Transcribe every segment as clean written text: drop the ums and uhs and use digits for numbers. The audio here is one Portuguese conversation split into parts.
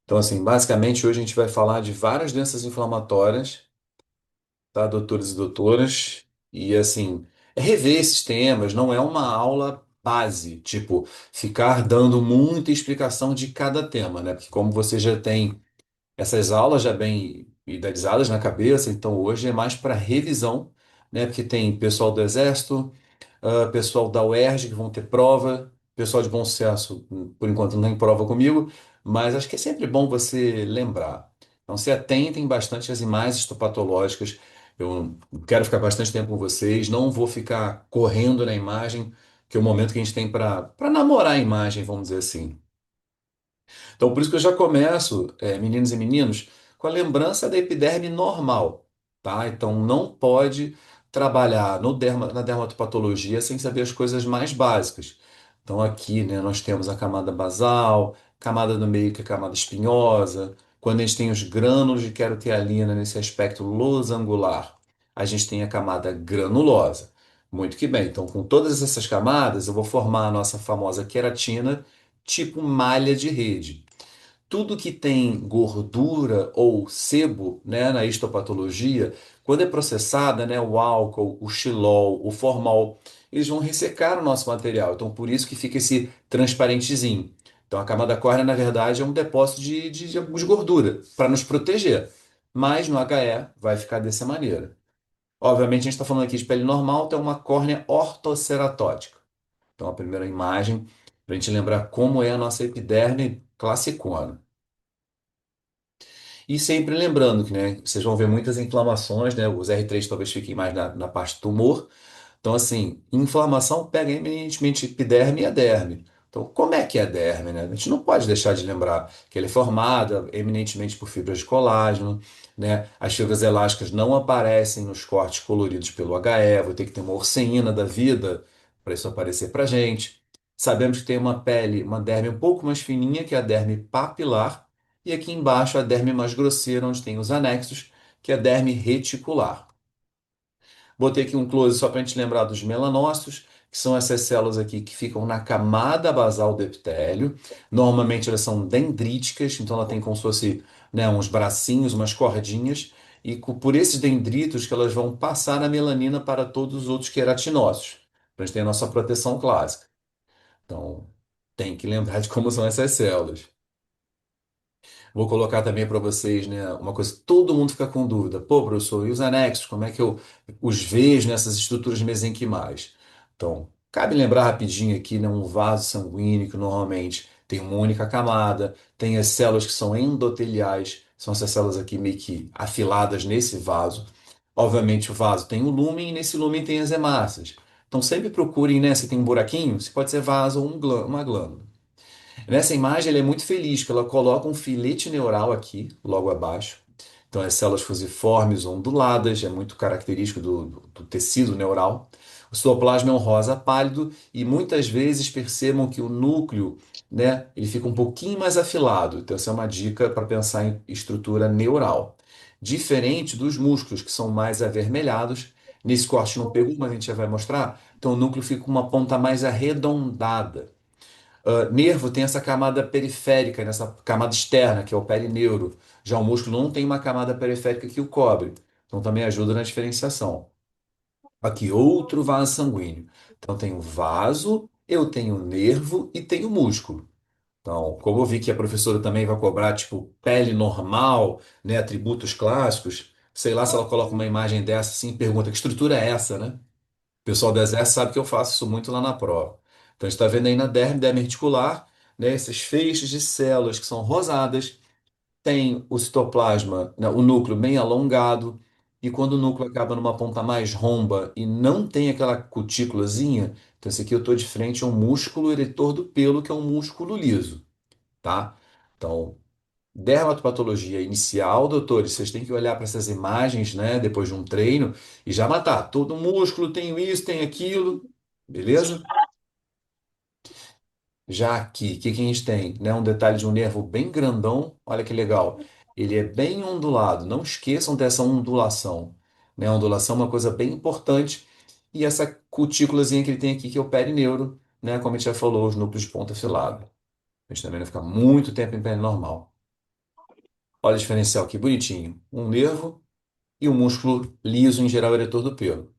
Então, assim, basicamente, hoje a gente vai falar de várias doenças inflamatórias, tá, doutores e doutoras? E, assim, é rever esses temas, não é uma aula base, tipo, ficar dando muita explicação de cada tema, né? Porque como você já tem essas aulas já bem idealizadas na cabeça, então hoje é mais para revisão, né? Porque tem pessoal do Exército, pessoal da UERJ que vão ter prova, pessoal de bom sucesso, por enquanto não tem prova comigo, mas acho que é sempre bom você lembrar. Então se atentem bastante às imagens histopatológicas. Eu quero ficar bastante tempo com vocês, não vou ficar correndo na imagem, que é o momento que a gente tem para namorar a imagem, vamos dizer assim. Então, por isso que eu já começo, meninos e meninos, com a lembrança da epiderme normal, tá? Então, não pode trabalhar no na dermatopatologia sem saber as coisas mais básicas. Então, aqui, né, nós temos a camada basal, camada do meio, que é a camada espinhosa. Quando a gente tem os grânulos de queratina nesse aspecto losangular, a gente tem a camada granulosa. Muito que bem. Então, com todas essas camadas, eu vou formar a nossa famosa queratina, tipo malha de rede. Tudo que tem gordura ou sebo, né, na histopatologia, quando é processada, né, o álcool, o xilol, o formol, eles vão ressecar o nosso material. Então, por isso que fica esse transparentezinho. Então, a camada córnea, na verdade, é um depósito de gordura para nos proteger. Mas no HE vai ficar dessa maneira. Obviamente, a gente está falando aqui de pele normal, tem uma córnea ortoceratótica. Então, a primeira imagem, para a gente lembrar como é a nossa epiderme classicona. E sempre lembrando que, né, vocês vão ver muitas inflamações, né? Os R3 talvez fiquem mais na parte do tumor. Então, assim, inflamação pega eminentemente epiderme e a derme. Então, como é que é a derme, né? A gente não pode deixar de lembrar que ela é formada eminentemente por fibras de colágeno, né? As fibras elásticas não aparecem nos cortes coloridos pelo HE, vou ter que ter uma orceína da vida para isso aparecer para gente. Sabemos que tem uma pele, uma derme um pouco mais fininha, que é a derme papilar, e aqui embaixo a derme mais grosseira, onde tem os anexos, que é a derme reticular. Botei aqui um close só para a gente lembrar dos melanócitos, que são essas células aqui que ficam na camada basal do epitélio. Normalmente elas são dendríticas, então ela tem como se fosse, né, uns bracinhos, umas cordinhas, e por esses dendritos que elas vão passar a melanina para todos os outros queratinócitos. Então a gente tem a nossa proteção clássica. Então tem que lembrar de como são essas células. Vou colocar também para vocês, né, uma coisa que todo mundo fica com dúvida. Pô, professor, e os anexos? Como é que eu os vejo nessas estruturas mesenquimais? Então, cabe lembrar rapidinho aqui, né, um vaso sanguíneo que normalmente tem uma única camada, tem as células que são endoteliais, são essas células aqui meio que afiladas nesse vaso. Obviamente, o vaso tem o lúmen e nesse lúmen tem as hemácias. Então, sempre procurem, né, se tem um buraquinho, se pode ser vaso ou uma glândula. Nessa imagem, ele é muito feliz, que ela coloca um filete neural aqui, logo abaixo. Então, as células fusiformes onduladas, é muito característico do tecido neural. O citoplasma é um rosa pálido e muitas vezes percebam que o núcleo, né, ele fica um pouquinho mais afilado. Então, essa é uma dica para pensar em estrutura neural. Diferente dos músculos, que são mais avermelhados. Nesse corte não pegou, mas a gente já vai mostrar. Então, o núcleo fica com uma ponta mais arredondada. Nervo tem essa camada periférica, nessa camada externa, que é o perineuro. Já o músculo não tem uma camada periférica que o cobre. Então também ajuda na diferenciação. Aqui, outro vaso sanguíneo. Então tem o vaso, eu tenho o nervo e tenho o músculo. Então, como eu vi que a professora também vai cobrar, tipo, pele normal, né, atributos clássicos, sei lá se ela coloca uma imagem dessa assim e pergunta que estrutura é essa, né? O pessoal do exército sabe que eu faço isso muito lá na prova. Então, a gente está vendo aí na derme, derme reticular, né, esses feixes de células que são rosadas, tem o citoplasma, né, o núcleo bem alongado, e quando o núcleo acaba numa ponta mais romba e não tem aquela cutículazinha, então esse aqui eu estou de frente a um músculo eretor do pelo, que é um músculo liso, tá? Então, dermatopatologia inicial, doutores, vocês têm que olhar para essas imagens, né, depois de um treino e já matar. Todo músculo tem isso, tem aquilo, beleza? Já aqui, o que que a gente tem? Né, um detalhe de um nervo bem grandão, olha que legal. Ele é bem ondulado, não esqueçam dessa ondulação. Né? A ondulação é uma coisa bem importante. E essa cutículazinha que ele tem aqui, que é o perineuro, né, como a gente já falou, os núcleos de ponta afilada. A gente também não fica muito tempo em pele normal. Olha o diferencial que bonitinho. Um nervo e um músculo liso em geral eretor do pelo,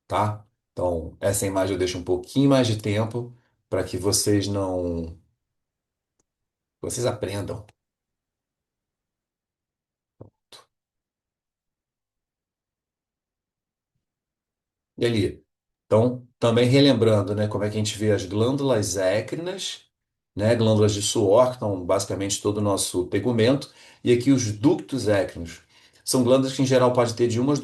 tá? Então, essa imagem eu deixo um pouquinho mais de tempo para que vocês aprendam. E ali, então, também relembrando, né, como é que a gente vê as glândulas écrinas, né, glândulas de suor, que estão basicamente todo o nosso tegumento, e aqui os ductos écrinos. São glândulas que, em geral, pode ter de uma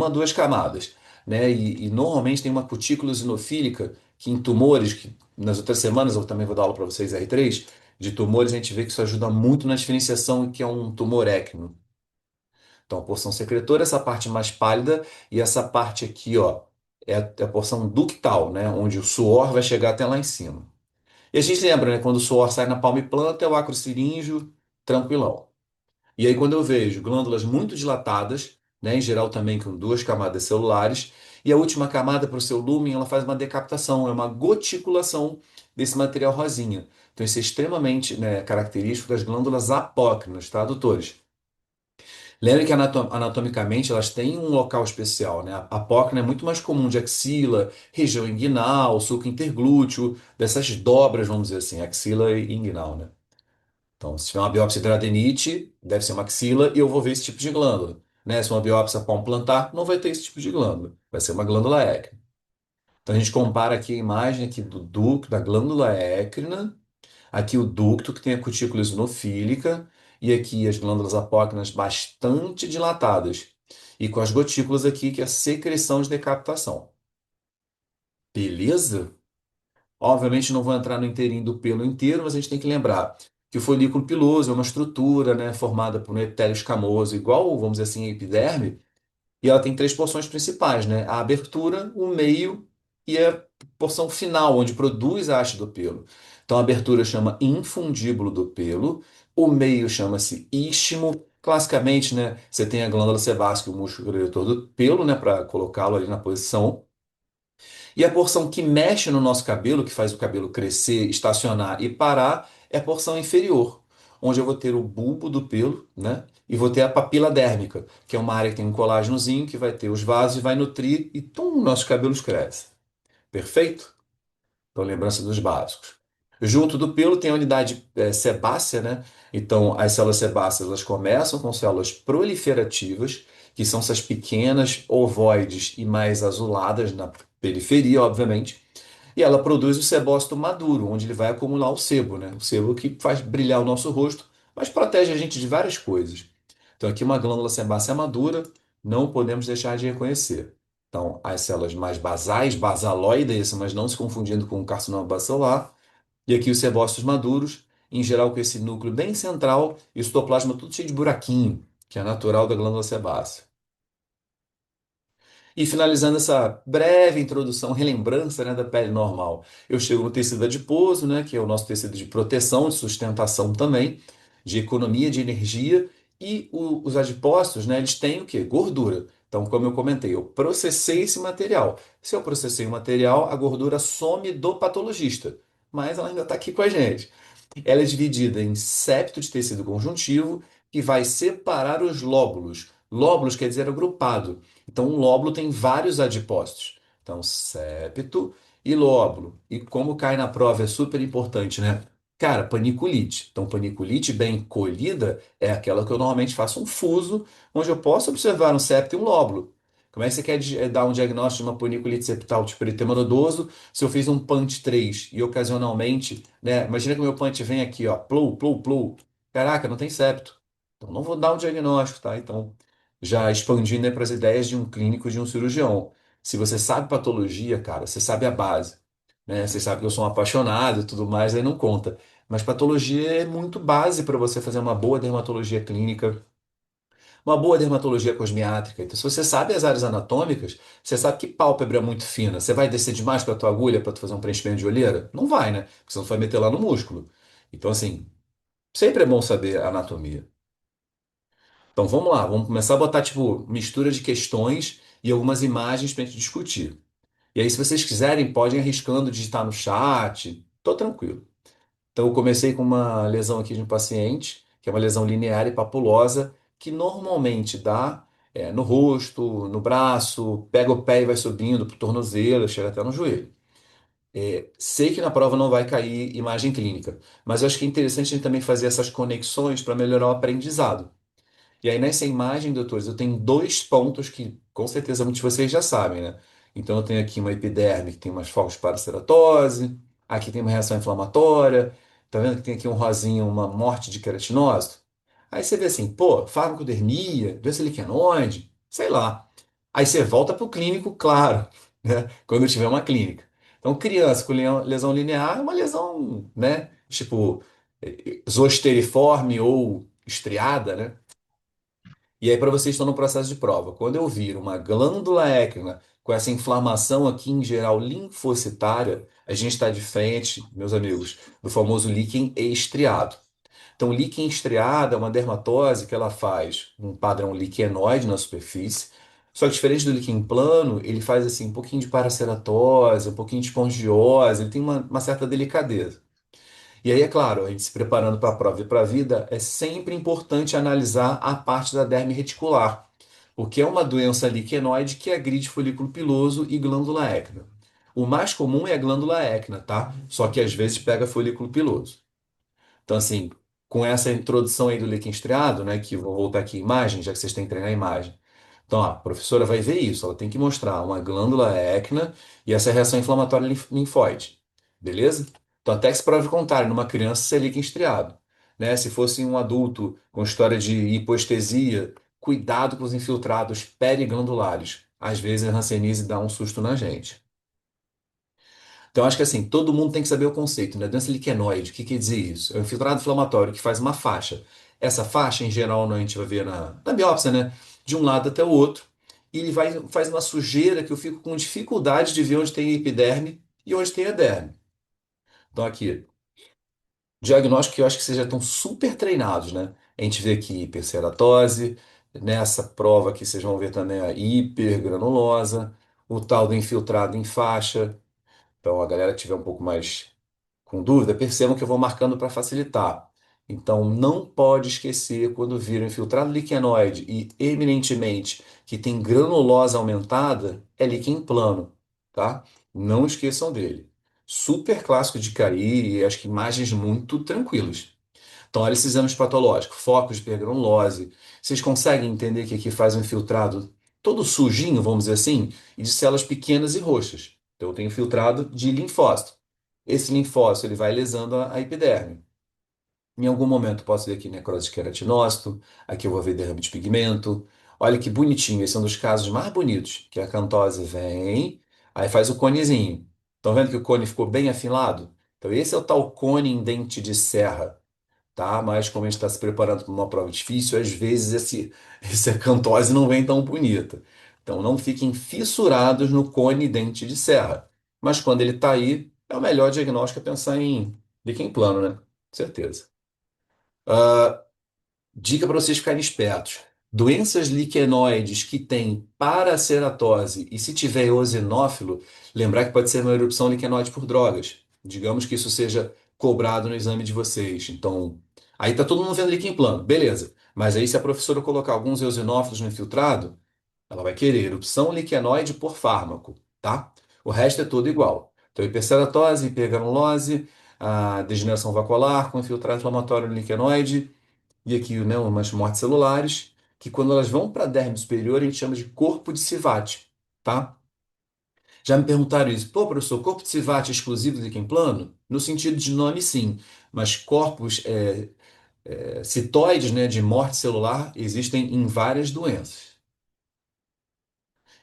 a duas camadas, né, e normalmente tem uma cutícula eosinofílica, que em tumores, que nas outras semanas eu também vou dar aula para vocês, R3, de tumores, a gente vê que isso ajuda muito na diferenciação que é um tumor écrino. Então, a porção secretora, essa parte mais pálida, e essa parte aqui, ó, é a porção ductal, né? Onde o suor vai chegar até lá em cima. E a gente lembra, né? Quando o suor sai na palma e planta, é o acroceríngeo tranquilão. E aí, quando eu vejo glândulas muito dilatadas, né? Em geral também com duas camadas celulares, e a última camada, para o seu lúmen, ela faz uma decapitação, é uma goticulação desse material rosinha. Então, isso é extremamente, né, característico das glândulas apócrinas, tá, doutores? Lembra que anatomicamente elas têm um local especial, né? A apócrina é muito mais comum de axila, região inguinal, sulco interglúteo, dessas dobras, vamos dizer assim, axila e inguinal, né? Então, se tiver uma biópsia de adenite, deve ser uma axila e eu vou ver esse tipo de glândula, né? Se uma biópsia palmo plantar, não vai ter esse tipo de glândula, vai ser uma glândula écrina. Então, a gente compara aqui a imagem aqui do ducto da glândula écrina. Aqui o ducto, que tem a cutícula eosinofílica, e aqui as glândulas apócrinas bastante dilatadas. E com as gotículas aqui, que é a secreção de decapitação. Beleza? Obviamente não vou entrar no inteirinho do pelo inteiro, mas a gente tem que lembrar que o folículo piloso é uma estrutura, né, formada por um epitélio escamoso, igual, vamos dizer assim, a epiderme. E ela tem três porções principais, né? A abertura, o meio e a porção final, onde produz a haste do pelo. Então, a abertura chama infundíbulo do pelo, o meio chama-se istmo. Classicamente, né, você tem a glândula sebácea, o músculo eretor do pelo, né, para colocá-lo ali na posição. E a porção que mexe no nosso cabelo, que faz o cabelo crescer, estacionar e parar, é a porção inferior, onde eu vou ter o bulbo do pelo, né? E vou ter a papila dérmica, que é uma área que tem um colágenozinho, que vai ter os vasos e vai nutrir, e tum, nossos cabelos crescem. Perfeito? Então, lembrança dos básicos. Junto do pelo tem a unidade sebácea, né? Então, as células sebáceas elas começam com células proliferativas, que são essas pequenas ovoides e mais azuladas na periferia, obviamente. E ela produz o sebócito maduro, onde ele vai acumular o sebo, né? O sebo que faz brilhar o nosso rosto, mas protege a gente de várias coisas. Então, aqui uma glândula sebácea madura, não podemos deixar de reconhecer. Então, as células mais basais, basaloides, mas não se confundindo com o carcinoma bacelar. E aqui os sebócitos maduros, em geral com esse núcleo bem central e o citoplasma tudo cheio de buraquinho, que é natural da glândula sebácea. E finalizando essa breve introdução, relembrança, né, da pele normal, eu chego no tecido adiposo, né, que é o nosso tecido de proteção, de sustentação também, de economia de energia, e os adipócitos, né, eles têm o quê? Gordura. Então, como eu comentei, eu processei esse material. Se eu processei o material, a gordura some do patologista, mas ela ainda está aqui com a gente. Ela é dividida em septo de tecido conjuntivo, que vai separar os lóbulos. Lóbulos quer dizer agrupado. Então, um lóbulo tem vários adipócitos. Então, septo e lóbulo. E como cai na prova é super importante, né? Cara, paniculite. Então, paniculite bem colhida é aquela que eu normalmente faço um fuso, onde eu posso observar um septo e um lóbulo. Como é que você quer dar um diagnóstico de uma paniculite septal tipo eritema nodoso se eu fiz um PANT 3 e ocasionalmente, né? Imagina que o meu PANT vem aqui, ó, plou, plou, plou. Caraca, não tem septo. Então, não vou dar um diagnóstico, tá? Então, já expandindo, né, para as ideias de um clínico e de um cirurgião. Se você sabe patologia, cara, você sabe a base, né? Você sabe que eu sou um apaixonado e tudo mais, aí não conta. Mas patologia é muito base para você fazer uma boa dermatologia clínica, uma boa dermatologia cosmiátrica. Então, se você sabe as áreas anatômicas, você sabe que pálpebra é muito fina. Você vai descer demais com a tua agulha para tu fazer um preenchimento de olheira? Não vai, né? Porque você não vai meter lá no músculo. Então, assim, sempre é bom saber a anatomia. Então vamos lá, vamos começar a botar tipo mistura de questões e algumas imagens para a gente discutir. E aí, se vocês quiserem, podem ir arriscando digitar no chat, tô tranquilo. Então eu comecei com uma lesão aqui de um paciente, que que é uma lesão linear e papulosa, que normalmente dá no rosto, no braço, pega o pé e vai subindo para o tornozelo, chega até no joelho. Sei que na prova não vai cair imagem clínica, mas eu acho que é interessante a gente também fazer essas conexões para melhorar o aprendizado. E aí, nessa imagem, doutores, eu tenho dois pontos que com certeza muitos de vocês já sabem, né? Então, eu tenho aqui uma epiderme que tem umas focos para ceratose, aqui tem uma reação inflamatória, tá vendo que tem aqui um rosinho, uma morte de queratinócito? Aí você vê assim, pô, farmacodermia, doença liquenoide, sei lá. Aí você volta para o clínico, claro, né? Quando tiver uma clínica. Então, criança com lesão linear é uma lesão, né? Tipo, zoosteriforme ou estriada, né? E aí, para vocês que estão no processo de prova, quando eu vir uma glândula écrina com essa inflamação aqui, em geral, linfocitária, a gente está de frente, meus amigos, do famoso líquen estriado. Então, líquen estriado é uma dermatose que ela faz um padrão liquenoide na superfície, só que diferente do líquen plano, ele faz assim um pouquinho de paraceratose, um pouquinho de espongiose, ele tem uma certa delicadeza. E aí, é claro, a gente se preparando para a prova e para a vida, é sempre importante analisar a parte da derme reticular, porque é uma doença liquenoide que agride folículo piloso e glândula écna. O mais comum é a glândula écna, tá? Só que às vezes pega folículo piloso. Então, assim, com essa introdução aí do líquen estriado, né, que eu vou voltar aqui a imagem, já que vocês têm que treinar a imagem. Então, a professora vai ver isso, ela tem que mostrar uma glândula écna e essa reação inflamatória linfóide, beleza? Então, até que se prove o contrário, numa criança, isso é líquen estriado, né? Se fosse um adulto com história de hipoestesia, cuidado com os infiltrados periglandulares. Às vezes a hanseníase dá um susto na gente. Então, acho que assim, todo mundo tem que saber o conceito, né? Doença liquenoide, o que quer dizer isso? É um infiltrado inflamatório que faz uma faixa. Essa faixa, em geral, a gente vai ver na biópsia, né? De um lado até o outro. E ele faz uma sujeira que eu fico com dificuldade de ver onde tem epiderme e onde tem a derme. Então, aqui, diagnóstico que eu acho que vocês já estão super treinados, né? A gente vê aqui hiperceratose, nessa prova aqui vocês vão ver também a hipergranulosa, o tal do infiltrado em faixa. Então, a galera que tiver um pouco mais com dúvida, percebam que eu vou marcando para facilitar. Então, não pode esquecer quando vir um infiltrado liquenoide e eminentemente que tem granulose aumentada, é líquen plano, tá? Não esqueçam dele. Super clássico de cair e acho que imagens muito tranquilas. Então, olha esses exames patológicos, focos de hipergranulose. Vocês conseguem entender que aqui faz um infiltrado todo sujinho, vamos dizer assim, e de células pequenas e roxas. Então, eu tenho filtrado de linfócito. Esse linfócito ele vai lesando a epiderme. Em algum momento posso ver aqui necrose de queratinócito, aqui eu vou ver derrame de pigmento. Olha que bonitinho, esse é um dos casos mais bonitos, que a acantose vem, aí faz o conezinho. Estão vendo que o cone ficou bem afilado? Então esse é o tal cone em dente de serra, tá? Mas como a gente está se preparando para uma prova difícil, às vezes esse acantose não vem tão bonita. Então não fiquem fissurados no cone dente de serra. Mas quando ele está aí, é o melhor diagnóstico é pensar em líquen plano, né? Certeza. Dica para vocês ficarem espertos. Doenças liquenoides que têm paraceratose e se tiver eosinófilo, lembrar que pode ser uma erupção liquenoide por drogas. Digamos que isso seja cobrado no exame de vocês. Então, aí tá todo mundo vendo líquen plano, beleza. Mas aí se a professora colocar alguns eosinófilos no infiltrado, ela vai querer erupção liquenoide por fármaco, tá? O resto é tudo igual. Então, hiperceratose, hipergranulose, a degeneração vacuolar com infiltrado inflamatório no liquenoide, e aqui, né, umas mortes celulares, que quando elas vão para a derme superior, a gente chama de corpo de Sivate, tá? Já me perguntaram isso. Pô, professor, corpo de Sivate é exclusivo do líquen plano? No sentido de nome, sim. Mas corpos citoides, né, de morte celular, existem em várias doenças.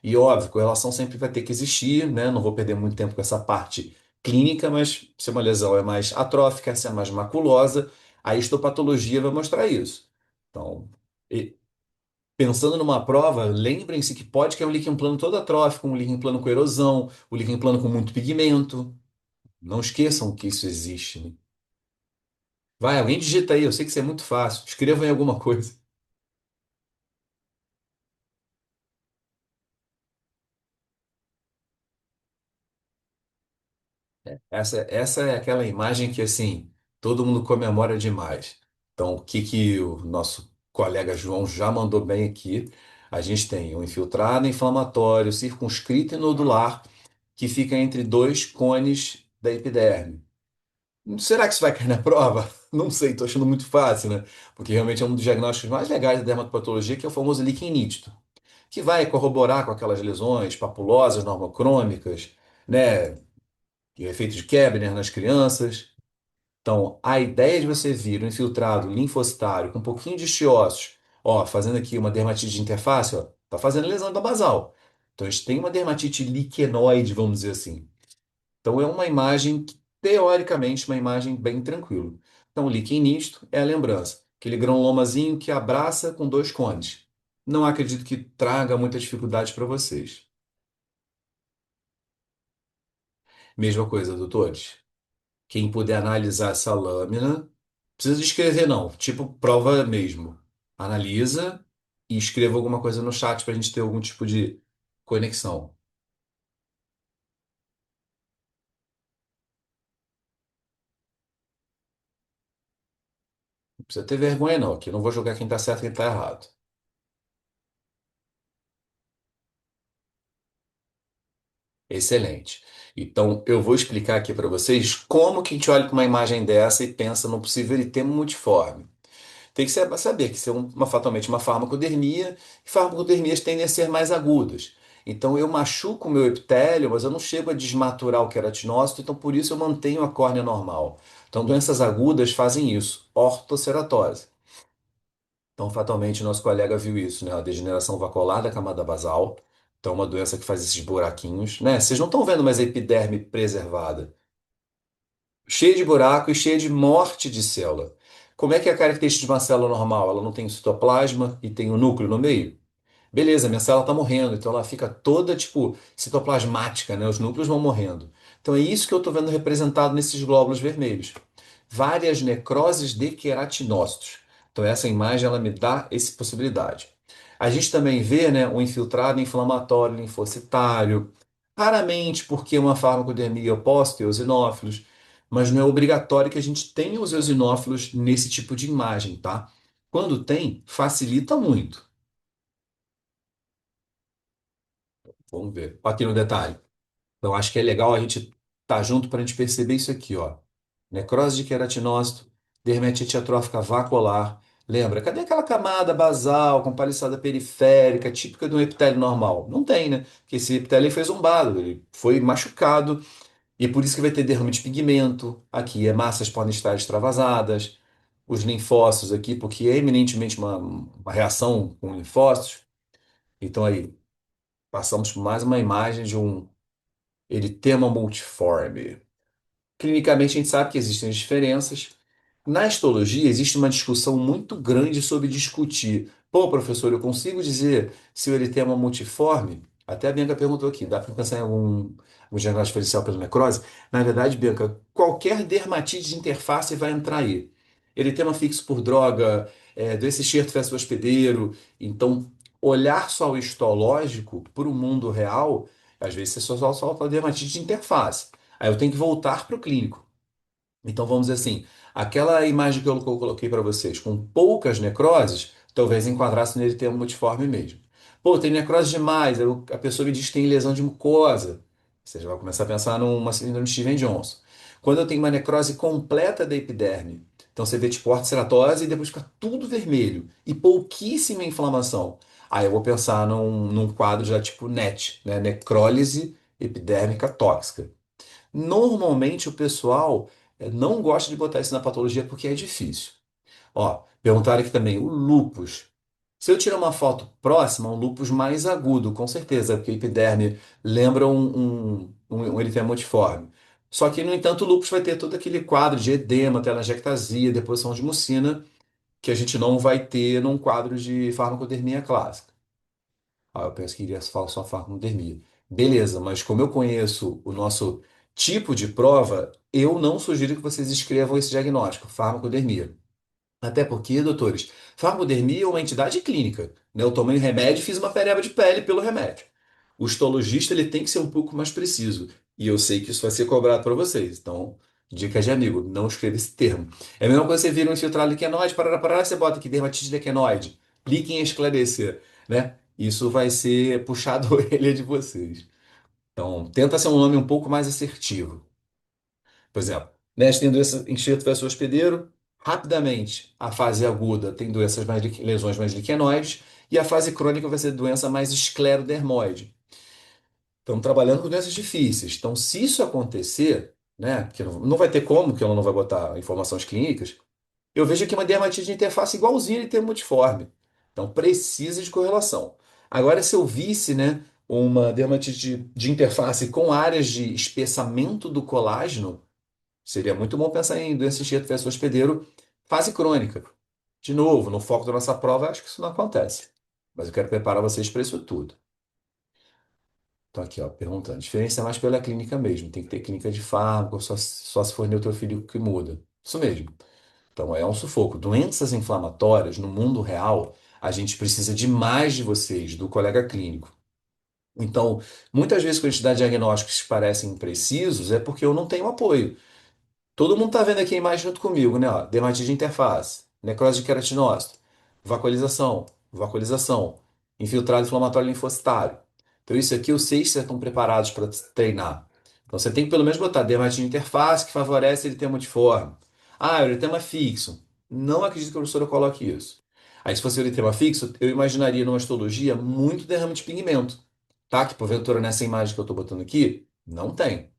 E óbvio, correlação sempre vai ter que existir, né? Não vou perder muito tempo com essa parte clínica, mas se uma lesão é mais atrófica, se é mais maculosa, a histopatologia vai mostrar isso. Então, pensando numa prova, lembrem-se que pode cair um líquen plano todo atrófico, um líquen plano com erosão, um líquen plano com muito pigmento. Não esqueçam que isso existe, né? Vai, alguém digita aí, eu sei que isso é muito fácil. Escreva em alguma coisa. Essa é aquela imagem que, assim, todo mundo comemora demais. Então, o que que o nosso colega João já mandou bem aqui? A gente tem um infiltrado inflamatório circunscrito e nodular que fica entre dois cones da epiderme. Será que isso vai cair na prova? Não sei, estou achando muito fácil, né? Porque realmente é um dos diagnósticos mais legais da dermatopatologia, que é o famoso líquen nítido, que vai corroborar com aquelas lesões papulosas, normocrômicas, né? E efeito de Kebner nas crianças. Então, a ideia de você vir um infiltrado linfocitário com um pouquinho de estiócitos, ó, fazendo aqui uma dermatite de interface, ó, tá fazendo lesão da basal. Então, a gente tem uma dermatite liquenoide, vamos dizer assim. Então, é uma imagem, teoricamente, uma imagem bem tranquila. Então, o líquen nítido é a lembrança, aquele granulomazinho que abraça com dois cones. Não acredito que traga muita dificuldade para vocês. Mesma coisa, doutores. Quem puder analisar essa lâmina, precisa de escrever não, tipo prova mesmo. Analisa e escreva alguma coisa no chat para a gente ter algum tipo de conexão. Não precisa ter vergonha não, aqui eu não vou jogar quem está certo e quem está errado. Excelente. Então, eu vou explicar aqui para vocês como que a gente olha para uma imagem dessa e pensa no possível eritema multiforme. Tem que saber que isso é fatalmente uma farmacodermia, e farmacodermias tendem a ser mais agudas. Então eu machuco o meu epitélio, mas eu não chego a desmaturar o queratinócito, então por isso eu mantenho a córnea normal. Então doenças agudas fazem isso, ortoceratose. Então fatalmente nosso colega viu isso, né? A degeneração vacuolar da camada basal. Então uma doença que faz esses buraquinhos, né? Vocês não estão vendo mais a epiderme preservada, cheia de buraco e cheia de morte de célula. Como é que é a característica de uma célula normal? Ela não tem o citoplasma e tem o núcleo no meio? Beleza, minha célula está morrendo, então ela fica toda tipo citoplasmática, né? Os núcleos vão morrendo. Então é isso que eu estou vendo representado nesses glóbulos vermelhos. Várias necroses de queratinócitos. Então essa imagem ela me dá essa possibilidade. A gente também vê, né, um infiltrado inflamatório linfocitário, raramente porque uma farmacodermia eu posso ter eosinófilos, mas não é obrigatório que a gente tenha os eosinófilos nesse tipo de imagem, tá? Quando tem, facilita muito. Vamos ver. Aqui no detalhe. Então, acho que é legal a gente estar junto para a gente perceber isso aqui, ó. Necrose de queratinócito, dermatite atrófica vacuolar. Lembra? Cadê aquela camada basal com paliçada periférica, típica de um epitélio normal? Não tem, né? Porque esse epitélio foi zombado, ele foi machucado, e por isso que vai ter derrame de pigmento. Aqui, massas podem estar extravasadas. Os linfócitos aqui, porque é eminentemente uma reação com linfócitos. Então, aí, passamos por mais uma imagem de um eritema multiforme. Clinicamente, a gente sabe que existem as diferenças. Na histologia, existe uma discussão muito grande sobre discutir. Pô, professor, eu consigo dizer se o eritema multiforme? Até a Bianca perguntou aqui, dá para pensar em algum diagnóstico diferencial pela necrose? Na verdade, Bianca, qualquer dermatite de interface vai entrar aí. Eritema fixo por droga, doença enxerto versus hospedeiro. Então, olhar só o histológico para o mundo real, às vezes você só fala dermatite de interface. Aí eu tenho que voltar para o clínico. Então vamos dizer assim, aquela imagem que eu coloquei para vocês, com poucas necroses, talvez enquadrasse nele ter um multiforme mesmo. Pô, tem necrose demais, a pessoa me diz que tem lesão de mucosa. Você já vai começar a pensar numa síndrome de Steven-Johnson. Quando eu tenho uma necrose completa da epiderme, então você vê tipo ortoceratose e depois fica tudo vermelho e pouquíssima inflamação. Aí eu vou pensar num quadro já tipo NET, né? Necrólise epidérmica tóxica. Normalmente o pessoal não gosta de botar isso na patologia porque é difícil. Ó, perguntaram aqui também, o lúpus. Se eu tirar uma foto próxima, um lúpus mais agudo, com certeza, porque a epiderme lembra um eritema multiforme. Só que, no entanto, o lúpus vai ter todo aquele quadro de edema, telangiectasia, deposição de mucina, que a gente não vai ter num quadro de farmacodermia clássica. Ah, eu penso que iria falar só farmacodermia. Beleza, mas como eu conheço o nosso tipo de prova, eu não sugiro que vocês escrevam esse diagnóstico, farmacodermia. Até porque, doutores, farmacodermia é uma entidade clínica, né? Eu tomei um remédio e fiz uma pereba de pele pelo remédio. O histologista ele tem que ser um pouco mais preciso. E eu sei que isso vai ser cobrado para vocês. Então, Dica de amigo, não escreva esse termo. É a mesma coisa que você vira um infiltrado liquenoide, parará, você bota aqui dermatite liquenoide. Clique em esclarecer, né? Isso vai ser puxado a orelha de vocês. Então, tenta ser um nome um pouco mais assertivo. Por exemplo, Nest tem doença enxerto versus hospedeiro. Rapidamente, a fase aguda tem doenças mais, lesões mais liquenoides. E a fase crônica vai ser doença mais esclerodermoide. Estamos trabalhando com doenças difíceis. Então, se isso acontecer, né, que não vai ter como, que ela não vai botar informações clínicas, eu vejo aqui uma dermatite de interface igualzinha ele tem multiforme. Então, precisa de correlação. Agora, se eu visse, né, uma dermatite de interface com áreas de espessamento do colágeno, seria muito bom pensar em doença enxerto versus hospedeiro, fase crônica. De novo, no foco da nossa prova, acho que isso não acontece. Mas eu quero preparar vocês para isso tudo. Então, aqui, ó, perguntando. Diferença é mais pela clínica mesmo. Tem que ter clínica de fármaco, só se for neutrofílico que muda. Isso mesmo. Então, é um sufoco. Doenças inflamatórias, no mundo real, a gente precisa de mais de vocês, do colega clínico. Então, muitas vezes, quando a gente dá diagnósticos que parecem imprecisos, é porque eu não tenho apoio. Todo mundo está vendo aqui a imagem junto comigo, né? Ó, dermatite de interface, necrose de queratinócito, vacuolização, infiltrado inflamatório linfocitário. Então, isso aqui, os seis já estão preparados para treinar. Então, você tem que pelo menos botar dermatite de interface, que favorece ele ter multiforme. Ah, eritema fixo. Não acredito que a professora coloque isso. Aí, se fosse eritema fixo, eu imaginaria numa histologia muito derrame de pigmento. Tá? Que porventura nessa imagem que eu estou botando aqui, não tem.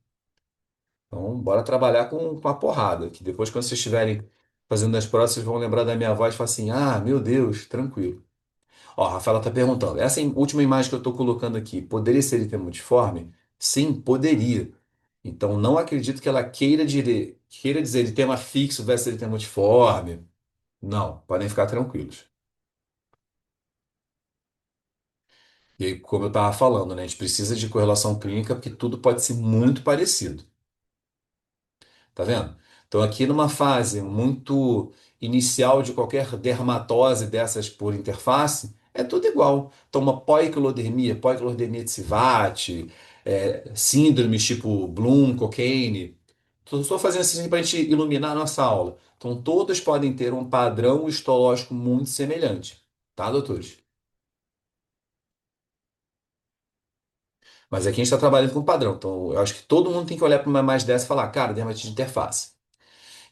Então, bora trabalhar com a porrada, que depois, quando vocês estiverem fazendo as provas, vocês vão lembrar da minha voz e falar assim: ah, meu Deus, tranquilo. Ó, a Rafaela está perguntando: essa última imagem que eu estou colocando aqui, poderia ser multiforme? Sim, poderia. Então, não acredito que ela queira dizer ele tema fixo versus ele multiforme. Não, podem ficar tranquilos. E aí, como eu estava falando, né, a gente precisa de correlação clínica porque tudo pode ser muito parecido. Tá vendo? Então, aqui numa fase muito inicial de qualquer dermatose dessas por interface, é tudo igual. Então, uma poiquilodermia de Sivate, síndromes tipo Bloom, Cockayne. Estou fazendo assim para a gente iluminar a nossa aula. Então, todas podem ter um padrão histológico muito semelhante. Tá, doutores? Mas aqui a gente está trabalhando com padrão. Então, eu acho que todo mundo tem que olhar para uma mais dessa e falar, cara, dermatite de interface.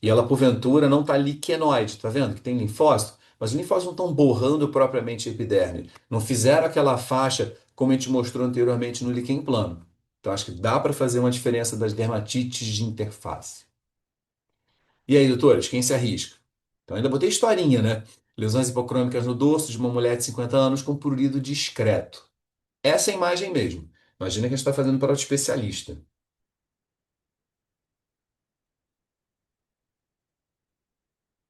E ela, porventura, não está liquenoide, tá vendo? Que tem linfócito, mas os linfócitos não estão borrando propriamente a epiderme. Não fizeram aquela faixa como a gente mostrou anteriormente no líquen plano. Então, acho que dá para fazer uma diferença das dermatites de interface. E aí, doutores, quem se arrisca? Então, ainda botei historinha, né? Lesões hipocrômicas no dorso de uma mulher de 50 anos com prurido discreto. Essa é a imagem mesmo. Imagina que a gente está fazendo para o especialista.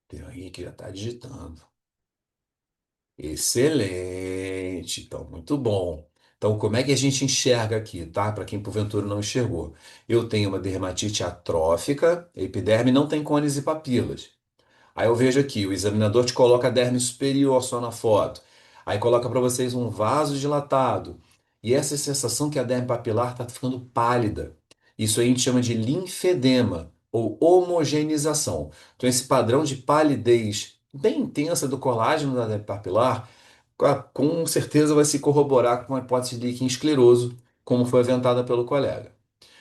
Tem alguém que já está digitando. Excelente, então, muito bom. Então, como é que a gente enxerga aqui, tá? Para quem porventura não enxergou. Eu tenho uma dermatite atrófica, a epiderme não tem cônios e papilas. Aí eu vejo aqui, o examinador te coloca a derme superior só na foto. Aí coloca para vocês um vaso dilatado. E essa sensação que a derme papilar está ficando pálida. Isso aí a gente chama de linfedema ou homogeneização. Então esse padrão de palidez bem intensa do colágeno da derme papilar, com certeza vai se corroborar com a hipótese de líquen escleroso, como foi aventada pelo colega.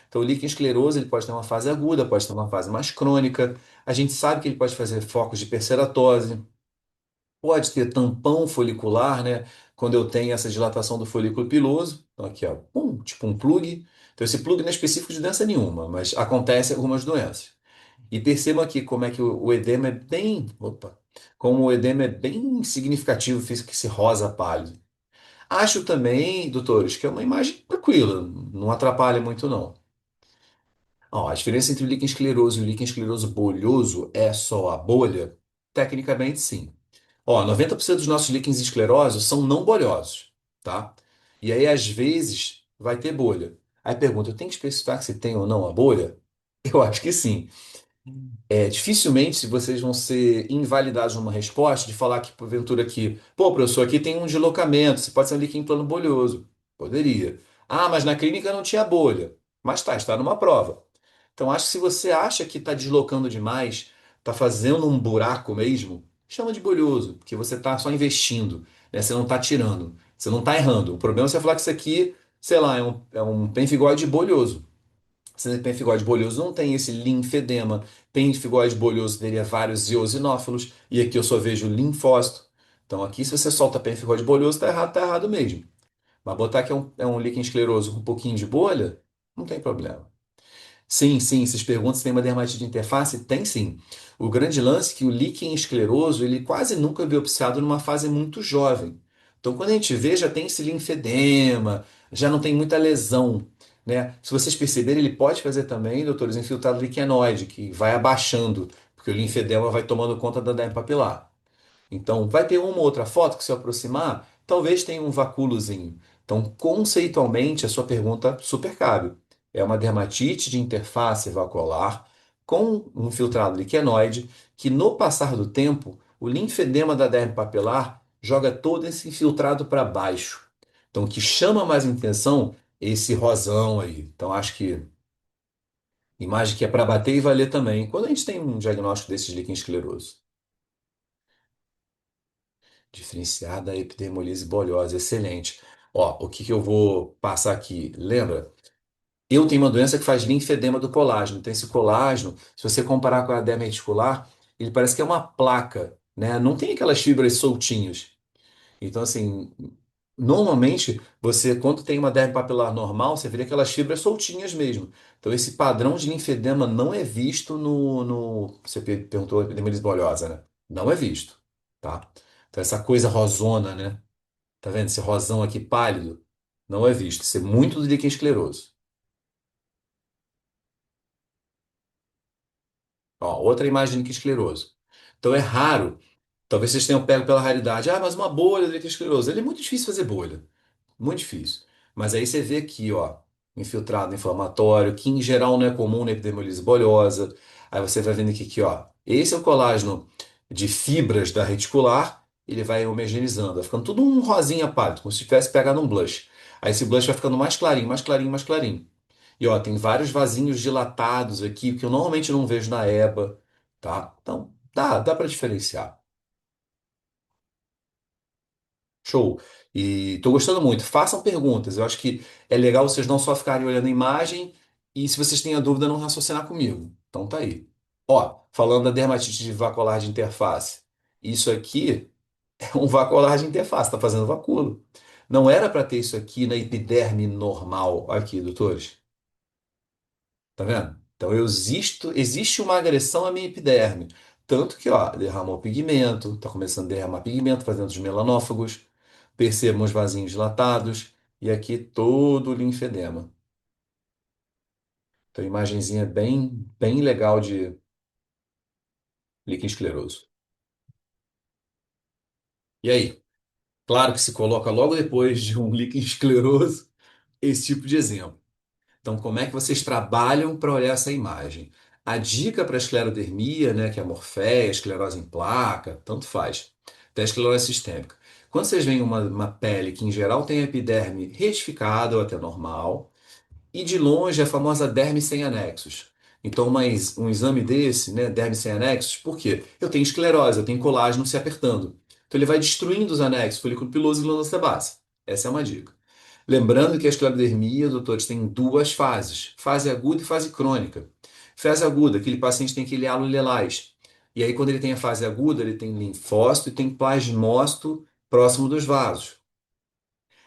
Então, o líquen escleroso ele pode ter uma fase aguda, pode ter uma fase mais crônica. A gente sabe que ele pode fazer focos de perceratose, pode ter tampão folicular, né? Quando eu tenho essa dilatação do folículo piloso. Então, aqui, ó, pum, tipo um plug. Então, esse plug não é específico de doença nenhuma, mas acontece em algumas doenças. E percebam aqui como é que o edema é bem. Opa! Como o edema é bem significativo, fica esse rosa pálido. Acho também, doutores, que é uma imagem tranquila, não atrapalha muito, não. Ó, a diferença entre o líquen escleroso e o líquen escleroso bolhoso é só a bolha? Tecnicamente, sim. Ó, 90% dos nossos líquens esclerosos são não bolhosos, tá? E aí, às vezes, vai ter bolha. Aí pergunta, eu tenho que especificar se tem ou não a bolha? Eu acho que sim. Dificilmente se vocês vão ser invalidados numa resposta de falar que, porventura, aqui, pô, professor, aqui tem um deslocamento, você pode ser um líquen plano bolhoso. Poderia. Ah, mas na clínica não tinha bolha. Mas tá, está numa prova. Então, acho que se você acha que está deslocando demais, está fazendo um buraco mesmo, chama de bolhoso, porque você está só investindo, né? Você não está tirando, você não está errando. O problema é você falar que isso aqui, sei lá, é um pemphigoide bolhoso. Esse pemphigoide bolhoso não tem esse linfedema. Pemphigoide bolhoso teria vários eosinófilos, e aqui eu só vejo linfócito. Então, aqui, se você solta pemphigoide bolhoso, tá errado mesmo. Mas botar que é um líquen escleroso com um pouquinho de bolha, não tem problema. Sim, sim, vocês perguntam se tem uma dermatite de interface? Tem sim. O grande lance é que o líquen escleroso, ele quase nunca é biopsiado numa fase muito jovem. Então, quando a gente vê, já tem esse linfedema, já não tem muita lesão, né? Se vocês perceberem, ele pode fazer também, doutores, infiltrado liquenoide, que vai abaixando, porque o linfedema vai tomando conta da derme papilar. Então, vai ter uma ou outra foto que, se eu aproximar, talvez tenha um vacúolozinho. Então, conceitualmente, a sua pergunta super cabe. É uma dermatite de interface vacuolar com um filtrado liquenoide que, no passar do tempo, o linfedema da derme papilar joga todo esse infiltrado para baixo. Então, o que chama mais atenção é esse rosão aí. Então, acho que imagem que é para bater e valer também, quando a gente tem um diagnóstico desses líquen escleroso. Diferenciada epidermolise bolhosa, excelente. Ó, o que que eu vou passar aqui? Lembra? Eu tenho uma doença que faz linfedema do colágeno. Então, esse colágeno, se você comparar com a derma reticular, ele parece que é uma placa, né? Não tem aquelas fibras soltinhas. Então, assim, normalmente, você, quando tem uma derme papilar normal, você vê aquelas fibras soltinhas mesmo. Então, esse padrão de linfedema não é visto você perguntou epidermolise bolhosa, né? Não é visto, tá? Então, essa coisa rosona, né? Tá vendo? Esse rosão aqui pálido não é visto. Isso é muito do líquen escleroso. Ó, outra imagem de líquen escleroso. Então é raro. Talvez vocês tenham pego pela raridade. Ah, mas uma bolha do líquen escleroso. Ele é muito difícil fazer bolha. Muito difícil. Mas aí você vê aqui, ó, infiltrado inflamatório, que em geral não é comum na epidermolise bolhosa. Aí você vai vendo aqui, ó. Esse é o colágeno de fibras da reticular. Ele vai homogeneizando, vai ficando tudo um rosinha pálido, como se tivesse pegado um blush. Aí esse blush vai ficando mais clarinho, mais clarinho, mais clarinho. E ó, tem vários vasinhos dilatados aqui, que eu normalmente não vejo na EBA, tá? Então, dá para diferenciar. Show. E tô gostando muito. Façam perguntas. Eu acho que é legal vocês não só ficarem olhando a imagem e, se vocês têm a dúvida, não raciocinar comigo. Então tá aí. Ó, falando da dermatite vacuolar de interface. Isso aqui é um vacuolar de interface, tá fazendo vacúolo. Não era para ter isso aqui na epiderme normal. Aqui, doutores. Tá vendo? Então existe uma agressão à minha epiderme. Tanto que, ó, derramou pigmento, tá começando a derramar pigmento, fazendo os melanófagos, percebam os vasinhos dilatados, e aqui todo o linfedema. Então, imagenzinha bem, bem legal de líquen escleroso. E aí? Claro que se coloca logo depois de um líquen escleroso esse tipo de exemplo. Então, como é que vocês trabalham para olhar essa imagem? A dica para a esclerodermia, né, que é a morféia, esclerose em placa, tanto faz, até a esclerose sistêmica. Quando vocês veem uma pele que, em geral, tem a epiderme retificada ou até normal, e de longe a famosa derme sem anexos. Então, um exame desse, né, derme sem anexos, por quê? Eu tenho esclerose, eu tenho colágeno se apertando. Então, ele vai destruindo os anexos, folículo piloso e glândula sebácea. Essa é uma dica. Lembrando que a esclerodermia, doutores, tem duas fases: fase aguda e fase crônica. Fase aguda, aquele paciente tem aquele halo lilás. E aí, quando ele tem a fase aguda, ele tem linfócito e tem plasmócito próximo dos vasos.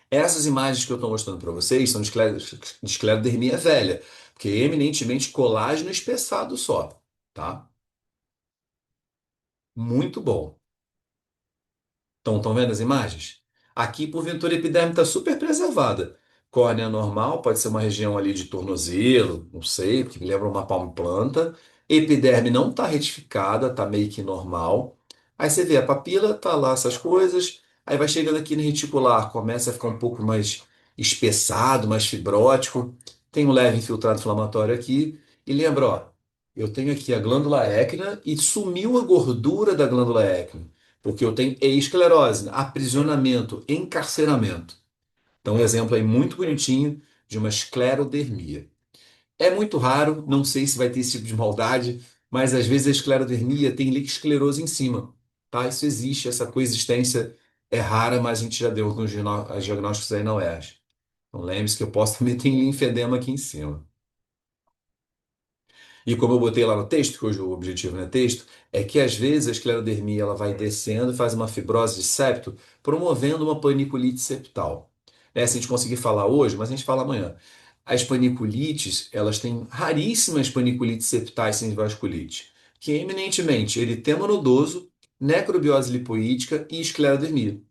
Essas imagens que eu estou mostrando para vocês são de esclerodermia velha, porque é eminentemente colágeno espessado só, tá? Muito bom. Estão vendo as imagens? Aqui, porventura, a epiderme está super preservada. Córnea normal, pode ser uma região ali de tornozelo, não sei, porque lembra uma palma planta. Epiderme não está retificada, está meio que normal. Aí você vê a papila, tá lá essas coisas. Aí vai chegando aqui no reticular, começa a ficar um pouco mais espessado, mais fibrótico. Tem um leve infiltrado inflamatório aqui. E lembra, ó, eu tenho aqui a glândula écnea e sumiu a gordura da glândula écnea. Porque eu tenho esclerose, né? Aprisionamento, encarceramento. Então, um exemplo aí muito bonitinho de uma esclerodermia. É muito raro, não sei se vai ter esse tipo de maldade, mas às vezes a esclerodermia tem esclerose em cima, tá? Isso existe, essa coexistência é rara, mas a gente já deu alguns diagnósticos aí na UERJ. Então lembre-se que eu posso também ter linfedema aqui em cima. E como eu botei lá no texto, que hoje o objetivo não é texto, é que às vezes a esclerodermia ela vai descendo e faz uma fibrose de septo, promovendo uma paniculite septal. Né? Se a gente conseguir falar hoje, mas a gente fala amanhã. As paniculites, elas têm raríssimas paniculites septais sem vasculite, que é eminentemente eritema nodoso, necrobiose lipoídica e esclerodermia.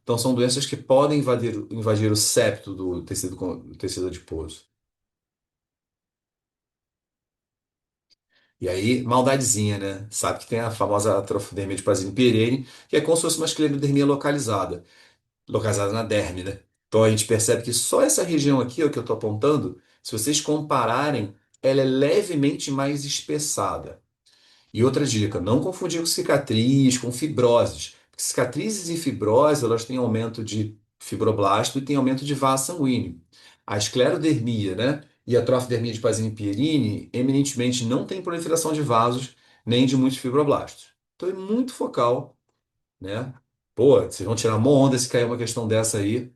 Então são doenças que podem invadir o septo do tecido, do tecido adiposo. E aí, maldadezinha, né? Sabe que tem a famosa atrofodermia de Pazini-Pirene, que é como se fosse uma esclerodermia localizada, localizada na derme, né? Então a gente percebe que só essa região aqui, ó, que eu estou apontando, se vocês compararem, ela é levemente mais espessada. E outra dica, não confundir com cicatriz, com fibroses. Porque cicatrizes e fibroses, elas têm aumento de fibroblasto e têm aumento de vaso sanguíneo. A esclerodermia, né, e a trofodermia de Pazini-Pierini, eminentemente não tem proliferação de vasos nem de muitos fibroblastos. Então é muito focal, né? Pô, vocês vão tirar uma onda se cair uma questão dessa aí